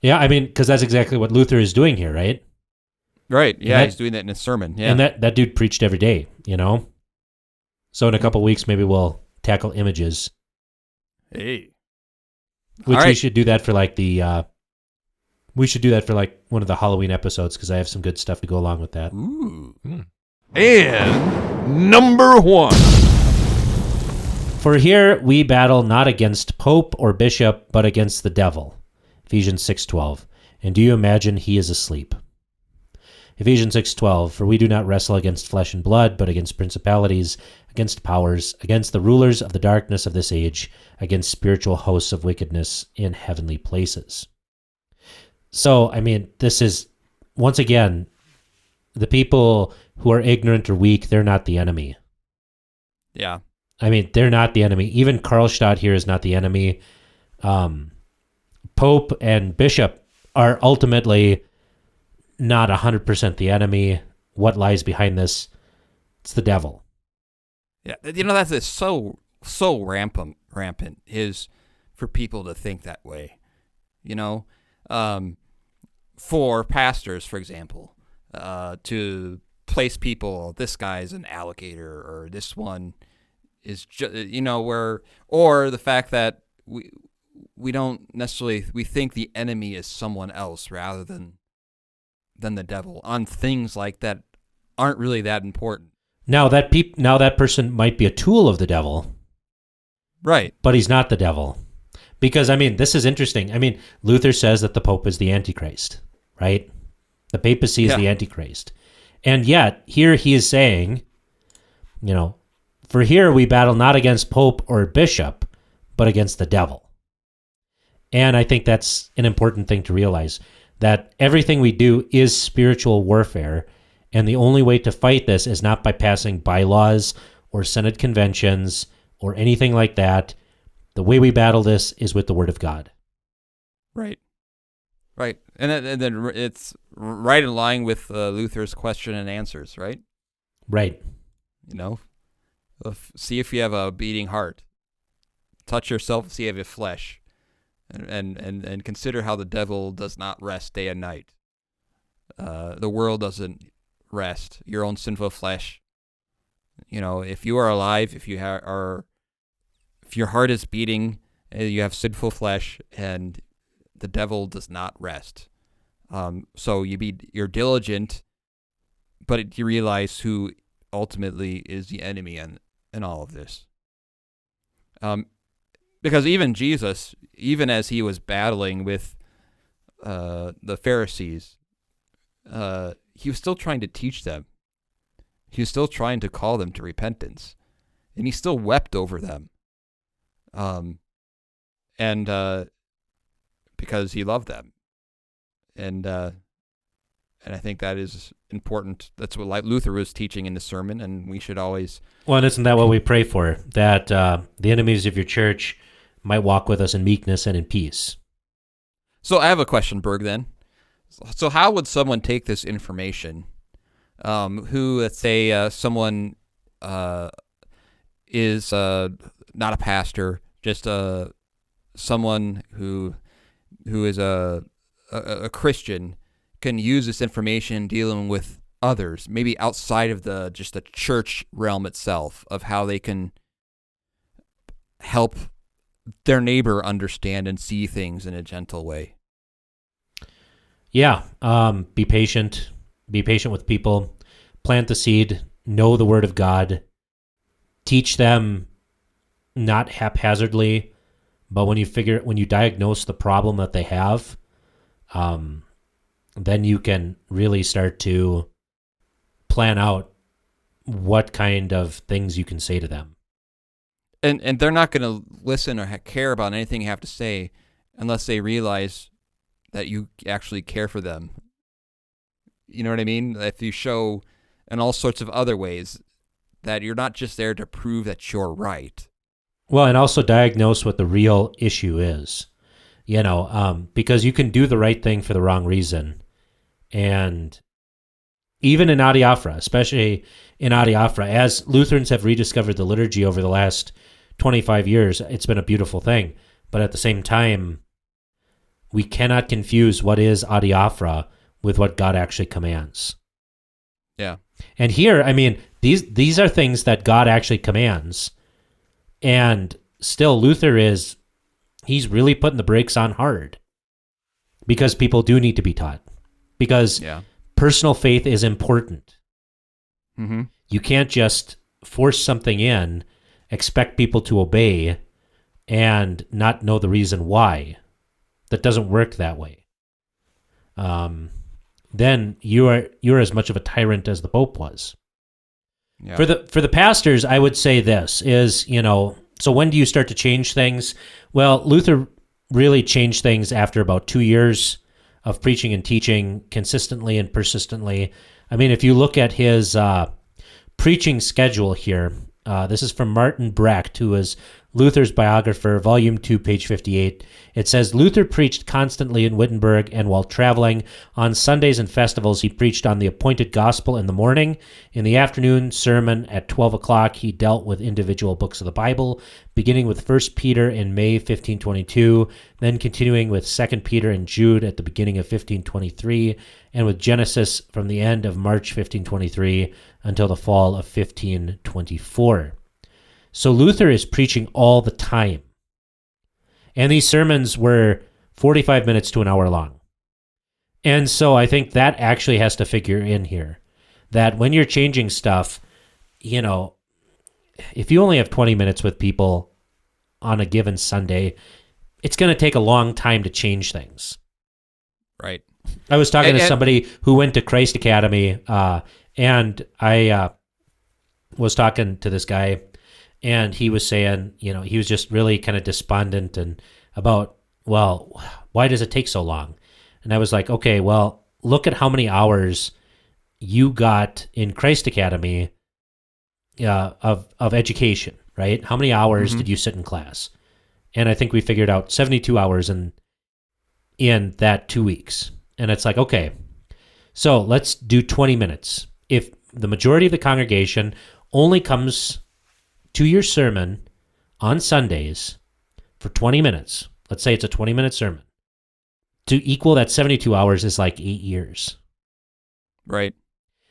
because that's exactly what Luther is doing here, right? Right. Yeah, he's doing that in his sermon. Yeah. And that dude preached every day, So in a couple of weeks, maybe we'll tackle images. Hey. Which we should do that for we should do that for one of the Halloween episodes, because I have some good stuff to go along with that. Ooh. And number 1. For here we battle not against pope or bishop, but against the devil. Ephesians 6:12. And do you imagine he is asleep? Ephesians 6:12. For we do not wrestle against flesh and blood, but against principalities, against powers, against the rulers of the darkness of this age, against spiritual hosts of wickedness in heavenly places. So, this is, once again, the people who are ignorant or weak, they're not the enemy. Yeah. They're not the enemy. Even Karlstadt here is not the enemy. Pope and bishop are ultimately not 100% the enemy. What lies behind this? It's the devil. Yeah. That's so rampant is for people to think that way. For pastors, for example, to place people, this guy's an alligator, or this one is or the fact that we don't necessarily, we think the enemy is someone else rather than the devil on things like that aren't really that important. Now that person might be a tool of the devil. Right. But he's not the devil. Because, this is interesting. Luther says that the Pope is the Antichrist, right? The papacy is the Antichrist. And yet, here he is saying, for here we battle not against Pope or Bishop, but against the devil. And I think that's an important thing to realize, that everything we do is spiritual warfare, and the only way to fight this is not by passing bylaws or Senate conventions or anything like that. The way we battle this is with the Word of God. Right. And then it's right in line with Luther's question and answers, right? Right. See if you have a beating heart. Touch yourself, see if you have flesh. And consider how the devil does not rest day and night. The world doesn't rest. Your own sinful flesh. If you are alive, if your heart is beating, you have sinful flesh, and the devil does not rest. So you're diligent, but you realize who ultimately is the enemy in all of this. Because even Jesus, even as he was battling with the Pharisees, he was still trying to teach them. He was still trying to call them to repentance, and he still wept over them. Because he loved them, and I think that is important. That's what Luther was teaching in the sermon, and we should always. Well, and isn't that what we pray for? That the enemies of your church might walk with us in meekness and in peace. So I have a question, Berg, then. So how would someone take this information who, let's say, someone is not a pastor, just someone who is a Christian, can use this information dealing with others, maybe outside of just the church realm itself, of how they can help their neighbor understand and see things in a gentle way. Yeah. Be patient. Be patient with people. Plant the seed. Know the word of God. Teach them not haphazardly, but when you diagnose the problem that they have, then you can really start to plan out what kind of things you can say to them. And they're not going to listen or care about anything you have to say unless they realize that you actually care for them. You know what I mean? If you show in all sorts of other ways that you're not just there to prove that you're right. Well, and also diagnose what the real issue is, because you can do the right thing for the wrong reason. And even in adiaphora, especially in adiaphora, as Lutherans have rediscovered the liturgy over the last 25 years, it's been a beautiful thing. But at the same time, we cannot confuse what is adiaphora with what God actually commands. Yeah. And here, these are things that God actually commands. And still, he's really putting the brakes on hard. Because people do need to be taught. Because personal faith is important. Mm-hmm. You can't just force something in, expect people to obey, and not know the reason why. That doesn't work that way. Then you're as much of a tyrant as the Pope was. Yeah. For the pastors, I would say this is, so when do you start to change things? Well, Luther really changed things after about 2 years of preaching and teaching consistently and persistently. If you look at his preaching schedule here, this is from Martin Brecht, who is Luther's biographer, Volume 2, page 58. It says, Luther preached constantly in Wittenberg, and while traveling on Sundays and festivals, he preached on the appointed gospel in the morning. In the afternoon sermon at 12 o'clock, he dealt with individual books of the Bible, beginning with 1 Peter in May 1522, then continuing with 2 Peter and Jude at the beginning of 1523, and with Genesis from the end of March 1523 until the fall of 1524. So Luther is preaching all the time. And these sermons were 45 minutes to an hour long. And so I think that actually has to figure in here. That when you're changing stuff, if you only have 20 minutes with people on a given Sunday, it's going to take a long time to change things. Right. I was talking to somebody who went to Christ Academy, and I was talking to this guy, and he was saying, he was just really kind of despondent and about, well, why does it take so long? And I was like, okay, well, look at how many hours you got in Christ Academy of education, right? How many hours did you sit in class? And I think we figured out 72 hours in that 2 weeks. And it's like, okay, so let's do 20 minutes. If the majority of the congregation only comes to your sermon on Sundays for 20 minutes, let's say it's a 20-minute sermon, to equal that 72 hours is like 8 years. Right.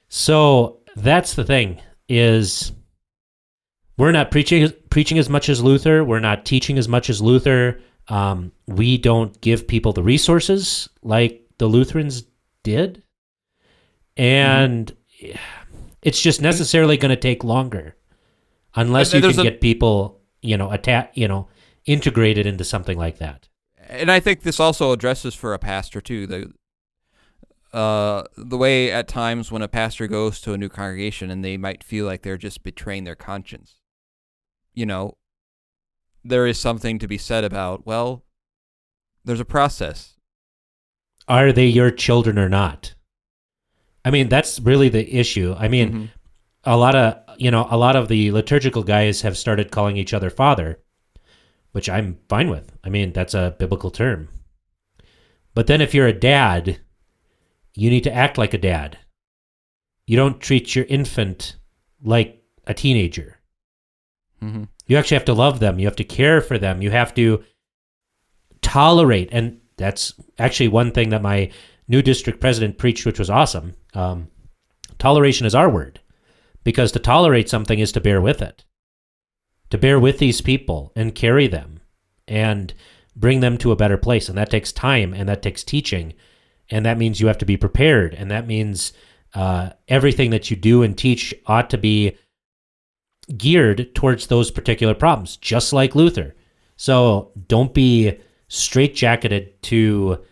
So that's the thing, is we're not preaching as much as Luther. We're not teaching as much as Luther. We don't give people the resources like the Lutherans did. And it's just necessarily going to take longer unless you can get people, integrated into something like that. And I think this also addresses for a pastor too, the way at times when a pastor goes to a new congregation and they might feel like they're just betraying their conscience. There is something to be said about, well, there's a process. Are they your children or not? That's really the issue. A lot of the liturgical guys have started calling each other father, which I'm fine with. That's a biblical term. But then if you're a dad, you need to act like a dad. You don't treat your infant like a teenager. Mm-hmm. You actually have to love them. You have to care for them. You have to tolerate. And that's actually one thing that my new district president preached, which was awesome. Toleration is our word, because to tolerate something is to bear with it, to bear with these people and carry them and bring them to a better place. And that takes time, and that takes teaching. And that means you have to be prepared. And that means everything that you do and teach ought to be geared towards those particular problems, just like Luther. So don't be straitjacketed to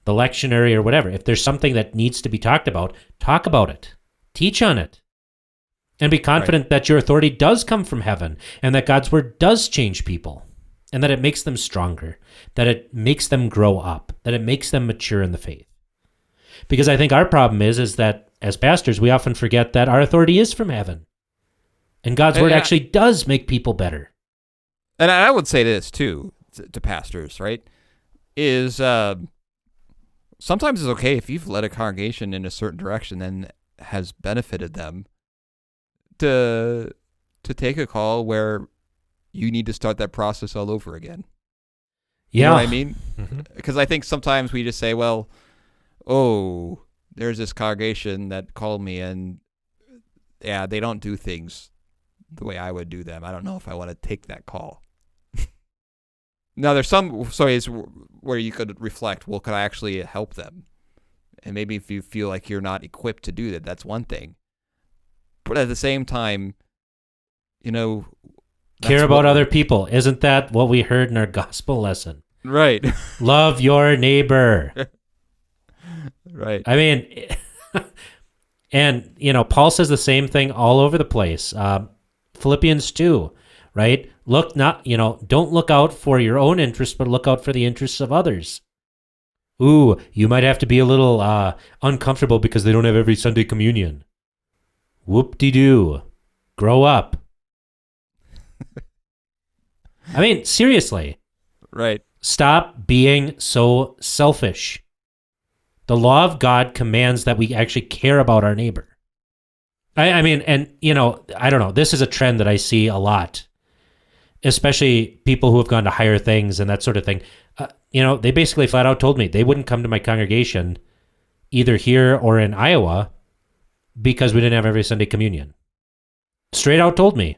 the lectionary or whatever. If there's something that needs to be talked about, talk about it. Teach on it. And be confident that your authority does come from heaven, and that God's word does change people, and that it makes them stronger, that it makes them grow up, that it makes them mature in the faith. Because I think our problem is that as pastors, we often forget that our authority is from heaven. And God's word actually does make people better. And I would say this, too, to pastors, right, is sometimes it's okay if you've led a congregation in a certain direction and has benefited them to take a call where you need to start that process all over again. You know what I mean? Because I think sometimes we just say, well, oh, there's this congregation that called me, and yeah, they don't do things the way I would do them. I don't know if I want to take that call. Now, there's some ways where you could reflect, well, could I actually help them? And maybe if you feel like you're not equipped to do that, that's one thing. But at the same time, you know, care about other people. Isn't that what we heard in our gospel lesson? Right. Love your neighbor. Right. I mean, and, you know, Paul says the same thing all over the place. Philippians 2, right? Don't look out for your own interests, but look out for the interests of others. Ooh, you might have to be a little uncomfortable because they don't have every Sunday communion. Whoop-de-doo. Grow up. I mean, seriously. Right. Stop being so selfish. The law of God commands that we actually care about our neighbor. I mean, and, you know, I don't know. This is a trend that I see a lot, especially people who have gone to higher things and that sort of thing. You know, they basically flat out told me they wouldn't come to my congregation either here or in Iowa because we didn't have every Sunday communion. Straight out told me.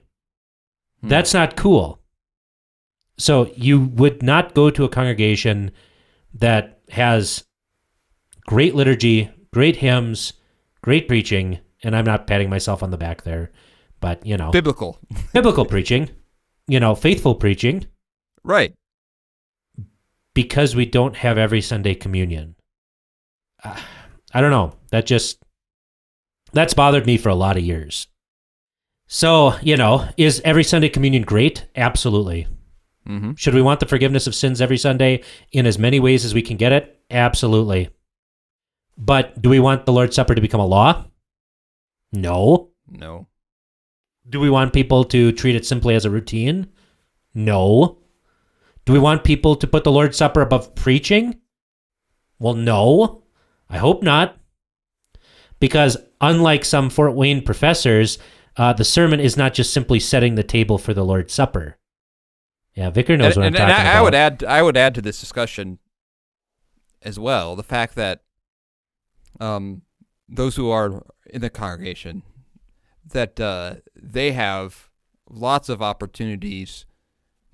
That's not cool. So you would not go to a congregation that has great liturgy, great hymns, great preaching, and I'm not patting myself on the back there, but, you know. Biblical preaching, you know, faithful preaching. Right. Because we don't have every Sunday communion. I don't know. That's bothered me for a lot of years. So, you know, is every Sunday communion great? Absolutely. Mm-hmm. Should we want the forgiveness of sins every Sunday in as many ways as we can get it? Absolutely. But do we want the Lord's Supper to become a law? No. No. Do we want people to treat it simply as a routine? No. Do we want people to put the Lord's Supper above preaching? Well, no. I hope not. Because unlike some Fort Wayne professors, the sermon is not just simply setting the table for the Lord's Supper. Yeah, Vicar knows what I'm talking about. I would add to this discussion as well the fact that those who are in the congregation, that they have lots of opportunities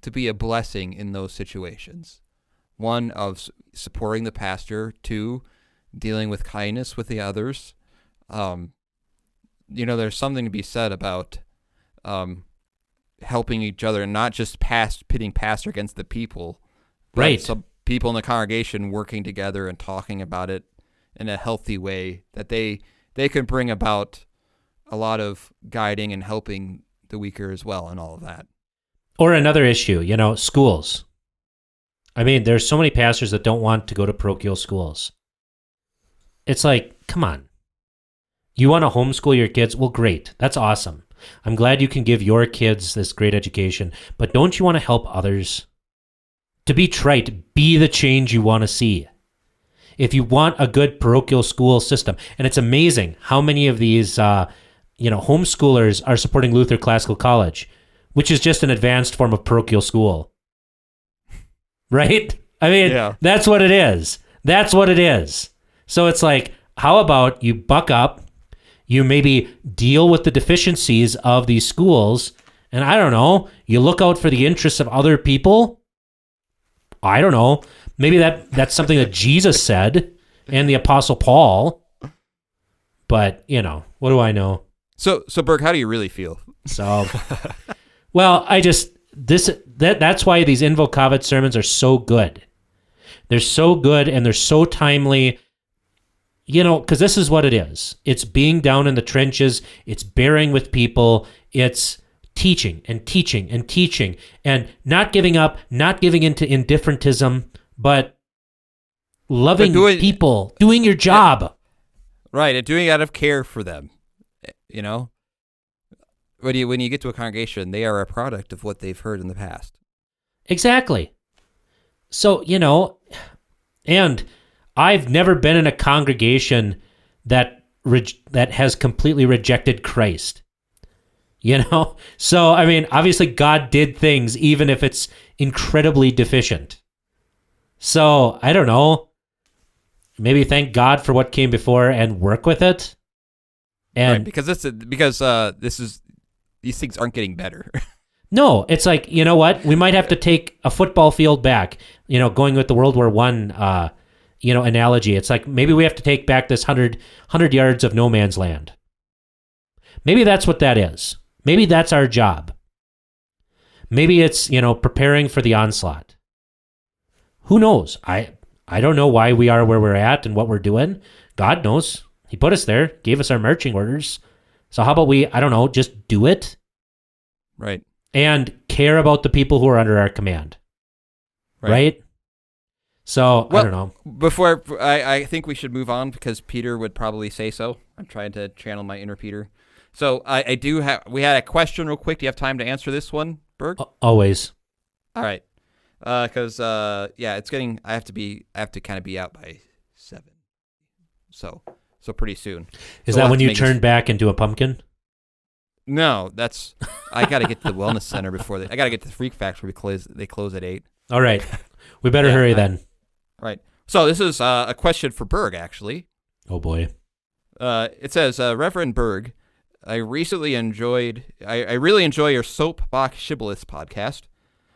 to be a blessing in those situations. One, of supporting the pastor. Two, dealing with kindness with the others. You know, there's something to be said about helping each other and not just pitting pastor against the people. Right. Some people in the congregation working together and talking about it in a healthy way, that they can bring about a lot of guiding and helping the weaker as well and all of that. Or another issue, you know, schools. I mean, there's so many pastors that don't want to go to parochial schools. It's like, come on. You want to homeschool your kids? Well, great. That's awesome. I'm glad you can give your kids this great education, but don't you want to help others? To be trite, be the change you want to see. if you want a good parochial school system, and it's amazing how many of these, homeschoolers are supporting Luther Classical College, which is just an advanced form of parochial school. Right? I mean, That's what it is. That's what it is. So it's like, how about you buck up, you maybe deal with the deficiencies of these schools, and I don't know, you look out for the interests of other people? I don't know. Maybe that's something that Jesus said and the Apostle Paul. But, what do I know? So Berg, how do you really feel? So, well, that's why these Invocavit sermons are so good. They're so good and they're so timely, because this is what it is. It's being down in the trenches. It's bearing with people. It's teaching and teaching and teaching and not giving up, not giving into indifferentism, but loving people, doing your job. Right, and doing it out of care for them. When you get to a congregation, they are a product of what they've heard in the past. Exactly. So, and I've never been in a congregation that has completely rejected Christ. So, I mean, obviously God did things, even if it's incredibly deficient. So, I don't know. Maybe thank God for what came before and work with it. And right, these things aren't getting better. No, it's like, you know what? We might have to take a football field back, going with the World War I, analogy. It's like, maybe we have to take back this 100 yards of no man's land. Maybe that's what that is. Maybe that's our job. Maybe it's, preparing for the onslaught. Who knows? I don't know why we are where we're at and what we're doing. God knows. He put us there, gave us our marching orders. So how about we, I don't know, just do it? Right. And care about the people who are under our command. Right? So, I don't know. Before, I think we should move on because Peter would probably say so. I'm trying to channel my inner Peter. So we had a question real quick. Do you have time to answer this one, Berg? Always. All right. Because, it's getting, I have to kind of be out by 7. So pretty soon. Is that when you turn back into a pumpkin? No, I got to get to the wellness center before I got to get to the Freak Factory because they close at 8. All right. We better hurry then. Right. So this is a question for Berg, actually. Oh, boy. It says, Reverend Berg, I really enjoy your Soapbox Shibboleth podcast.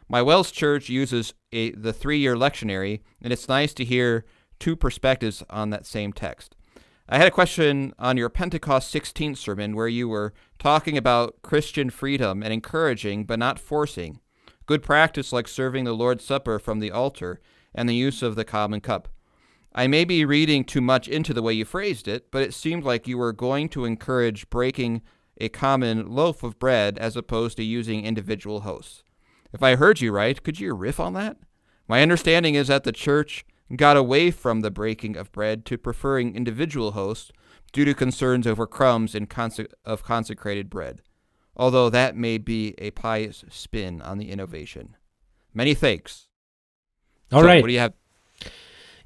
My Wells Church uses the 3-year lectionary, and it's nice to hear 2 perspectives on that same text. I had a question on your Pentecost 16th sermon where you were talking about Christian freedom and encouraging but not forcing, good practice like serving the Lord's Supper from the altar and the use of the common cup. I may be reading too much into the way you phrased it, but it seemed like you were going to encourage breaking a common loaf of bread as opposed to using individual hosts. If I heard you right, could you riff on that? My understanding is that the church got away from the breaking of bread to preferring individual hosts due to concerns over crumbs of consecrated bread, although that may be a pious spin on the innovation. Many thanks. All right. What do you have?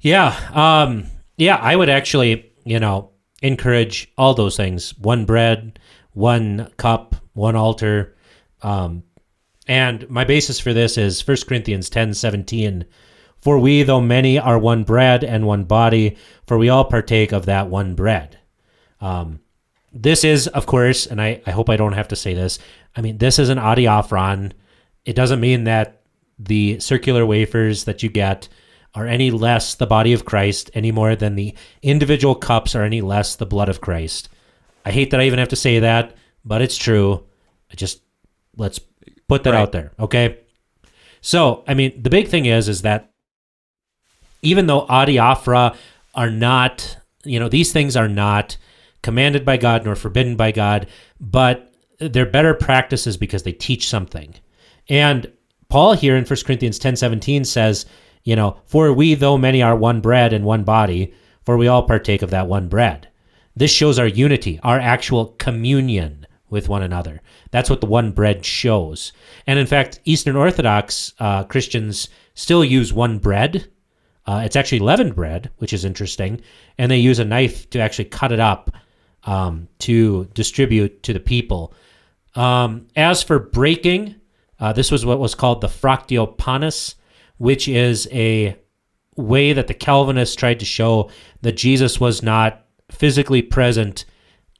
Yeah. I would actually, encourage all those things. 1 bread, 1 cup, 1 altar. And my basis for this is 1 Corinthians 10:17. For we, though many, are one bread and one body, for we all partake of that one bread. This is, of course, and I hope I don't have to say this, this is an adiaphron. It doesn't mean that the circular wafers that you get are any less the body of Christ any more than the individual cups are any less the blood of Christ. I hate that I even have to say that, but it's true. Let's put that out there, okay? So, the big thing is that even though adiaphora are not, these things are not commanded by God nor forbidden by God, but they're better practices because they teach something. And Paul here in 1 Corinthians 10:17 says, for we, though many, are one bread and one body, for we all partake of that one bread. This shows our unity, our actual communion with one another. That's what the one bread shows. And in fact, Eastern Orthodox Christians still use one bread. It's actually leavened bread, which is interesting, and they use a knife to actually cut it up to distribute to the people. As for breaking, this was what was called the fractio panis, which is a way that the Calvinists tried to show that Jesus was not physically present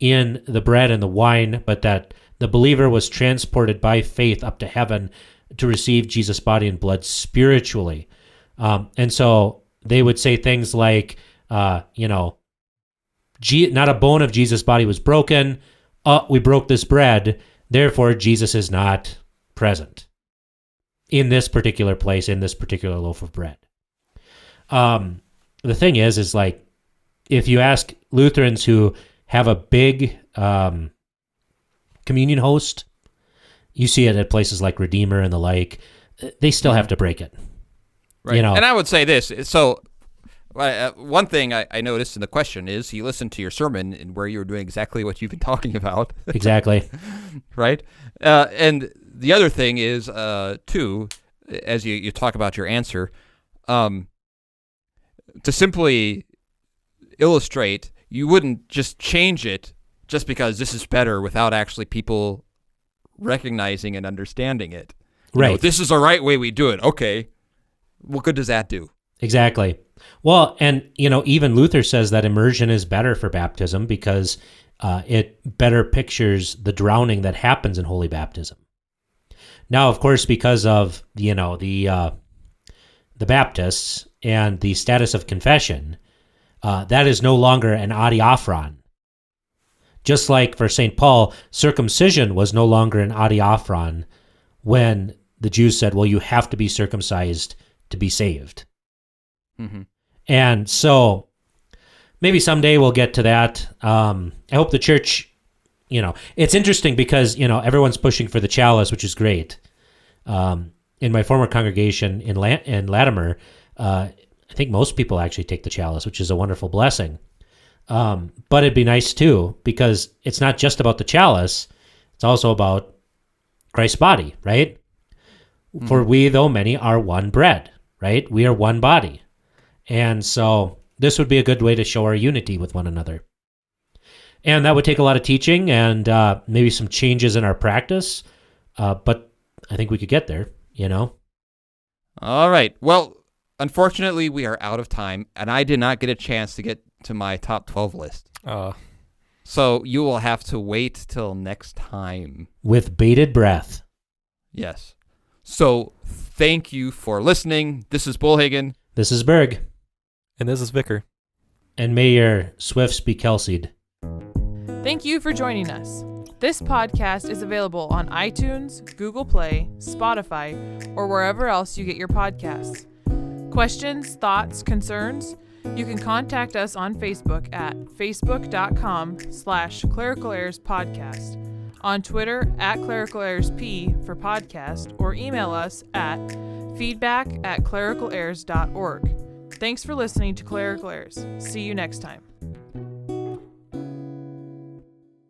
in the bread and the wine, but that the believer was transported by faith up to heaven to receive Jesus' body and blood spiritually. And so they would say things like, not a bone of Jesus' body was broken. We broke this bread. Therefore, Jesus is not present in this particular place, in this particular loaf of bread. The thing is like, if you ask Lutherans who have a big communion host, you see it at places like Redeemer and the like, they still have to break it. Right. And I would say this. So one thing I noticed in the question is he listened to your sermon and where you were doing exactly what you've been talking about. Exactly. Right. And the other thing is, too, as you talk about your answer, to simply illustrate, you wouldn't just change it just because this is better without actually people recognizing and understanding it. Right. This is the right way we do it. Okay. What good does that do? Exactly. Well, and, even Luther says that immersion is better for baptism because it better pictures the drowning that happens in holy baptism. Now, of course, because of, the Baptists and the status of confession, that is no longer an adiaphron. Just like for St. Paul, circumcision was no longer an adiaphron when the Jews said, well, you have to be circumcised to be saved. Mm-hmm. And so maybe someday we'll get to that. I hope the church, it's interesting because, everyone's pushing for the chalice, which is great. In my former congregation in Latimer, I think most people actually take the chalice, which is a wonderful blessing. But it'd be nice too, because it's not just about the chalice. It's also about Christ's body, right? Mm-hmm. For we, though many, are one bread, right? We are one body. And so this would be a good way to show our unity with one another. And that would take a lot of teaching and maybe some changes in our practice. But I think we could get there, All right. Well, unfortunately, we are out of time, and I did not get a chance to get to my top 12 list. So you will have to wait till next time. With bated breath. Yes. So thank you for listening. This is Bullhagen. This is Berg. And this is Vicar. And may your swifts be Kelce'd. Thank you for joining us. This podcast is available on iTunes, Google Play, Spotify, or wherever else you get your podcasts. Questions, thoughts, concerns? You can contact us on Facebook at facebook.com/clericalerrorspodcast, on Twitter at clericalerrorsp for podcast, or email us at feedback@clericalerrors.org. Thanks for listening to Clerical Errors. See you next time.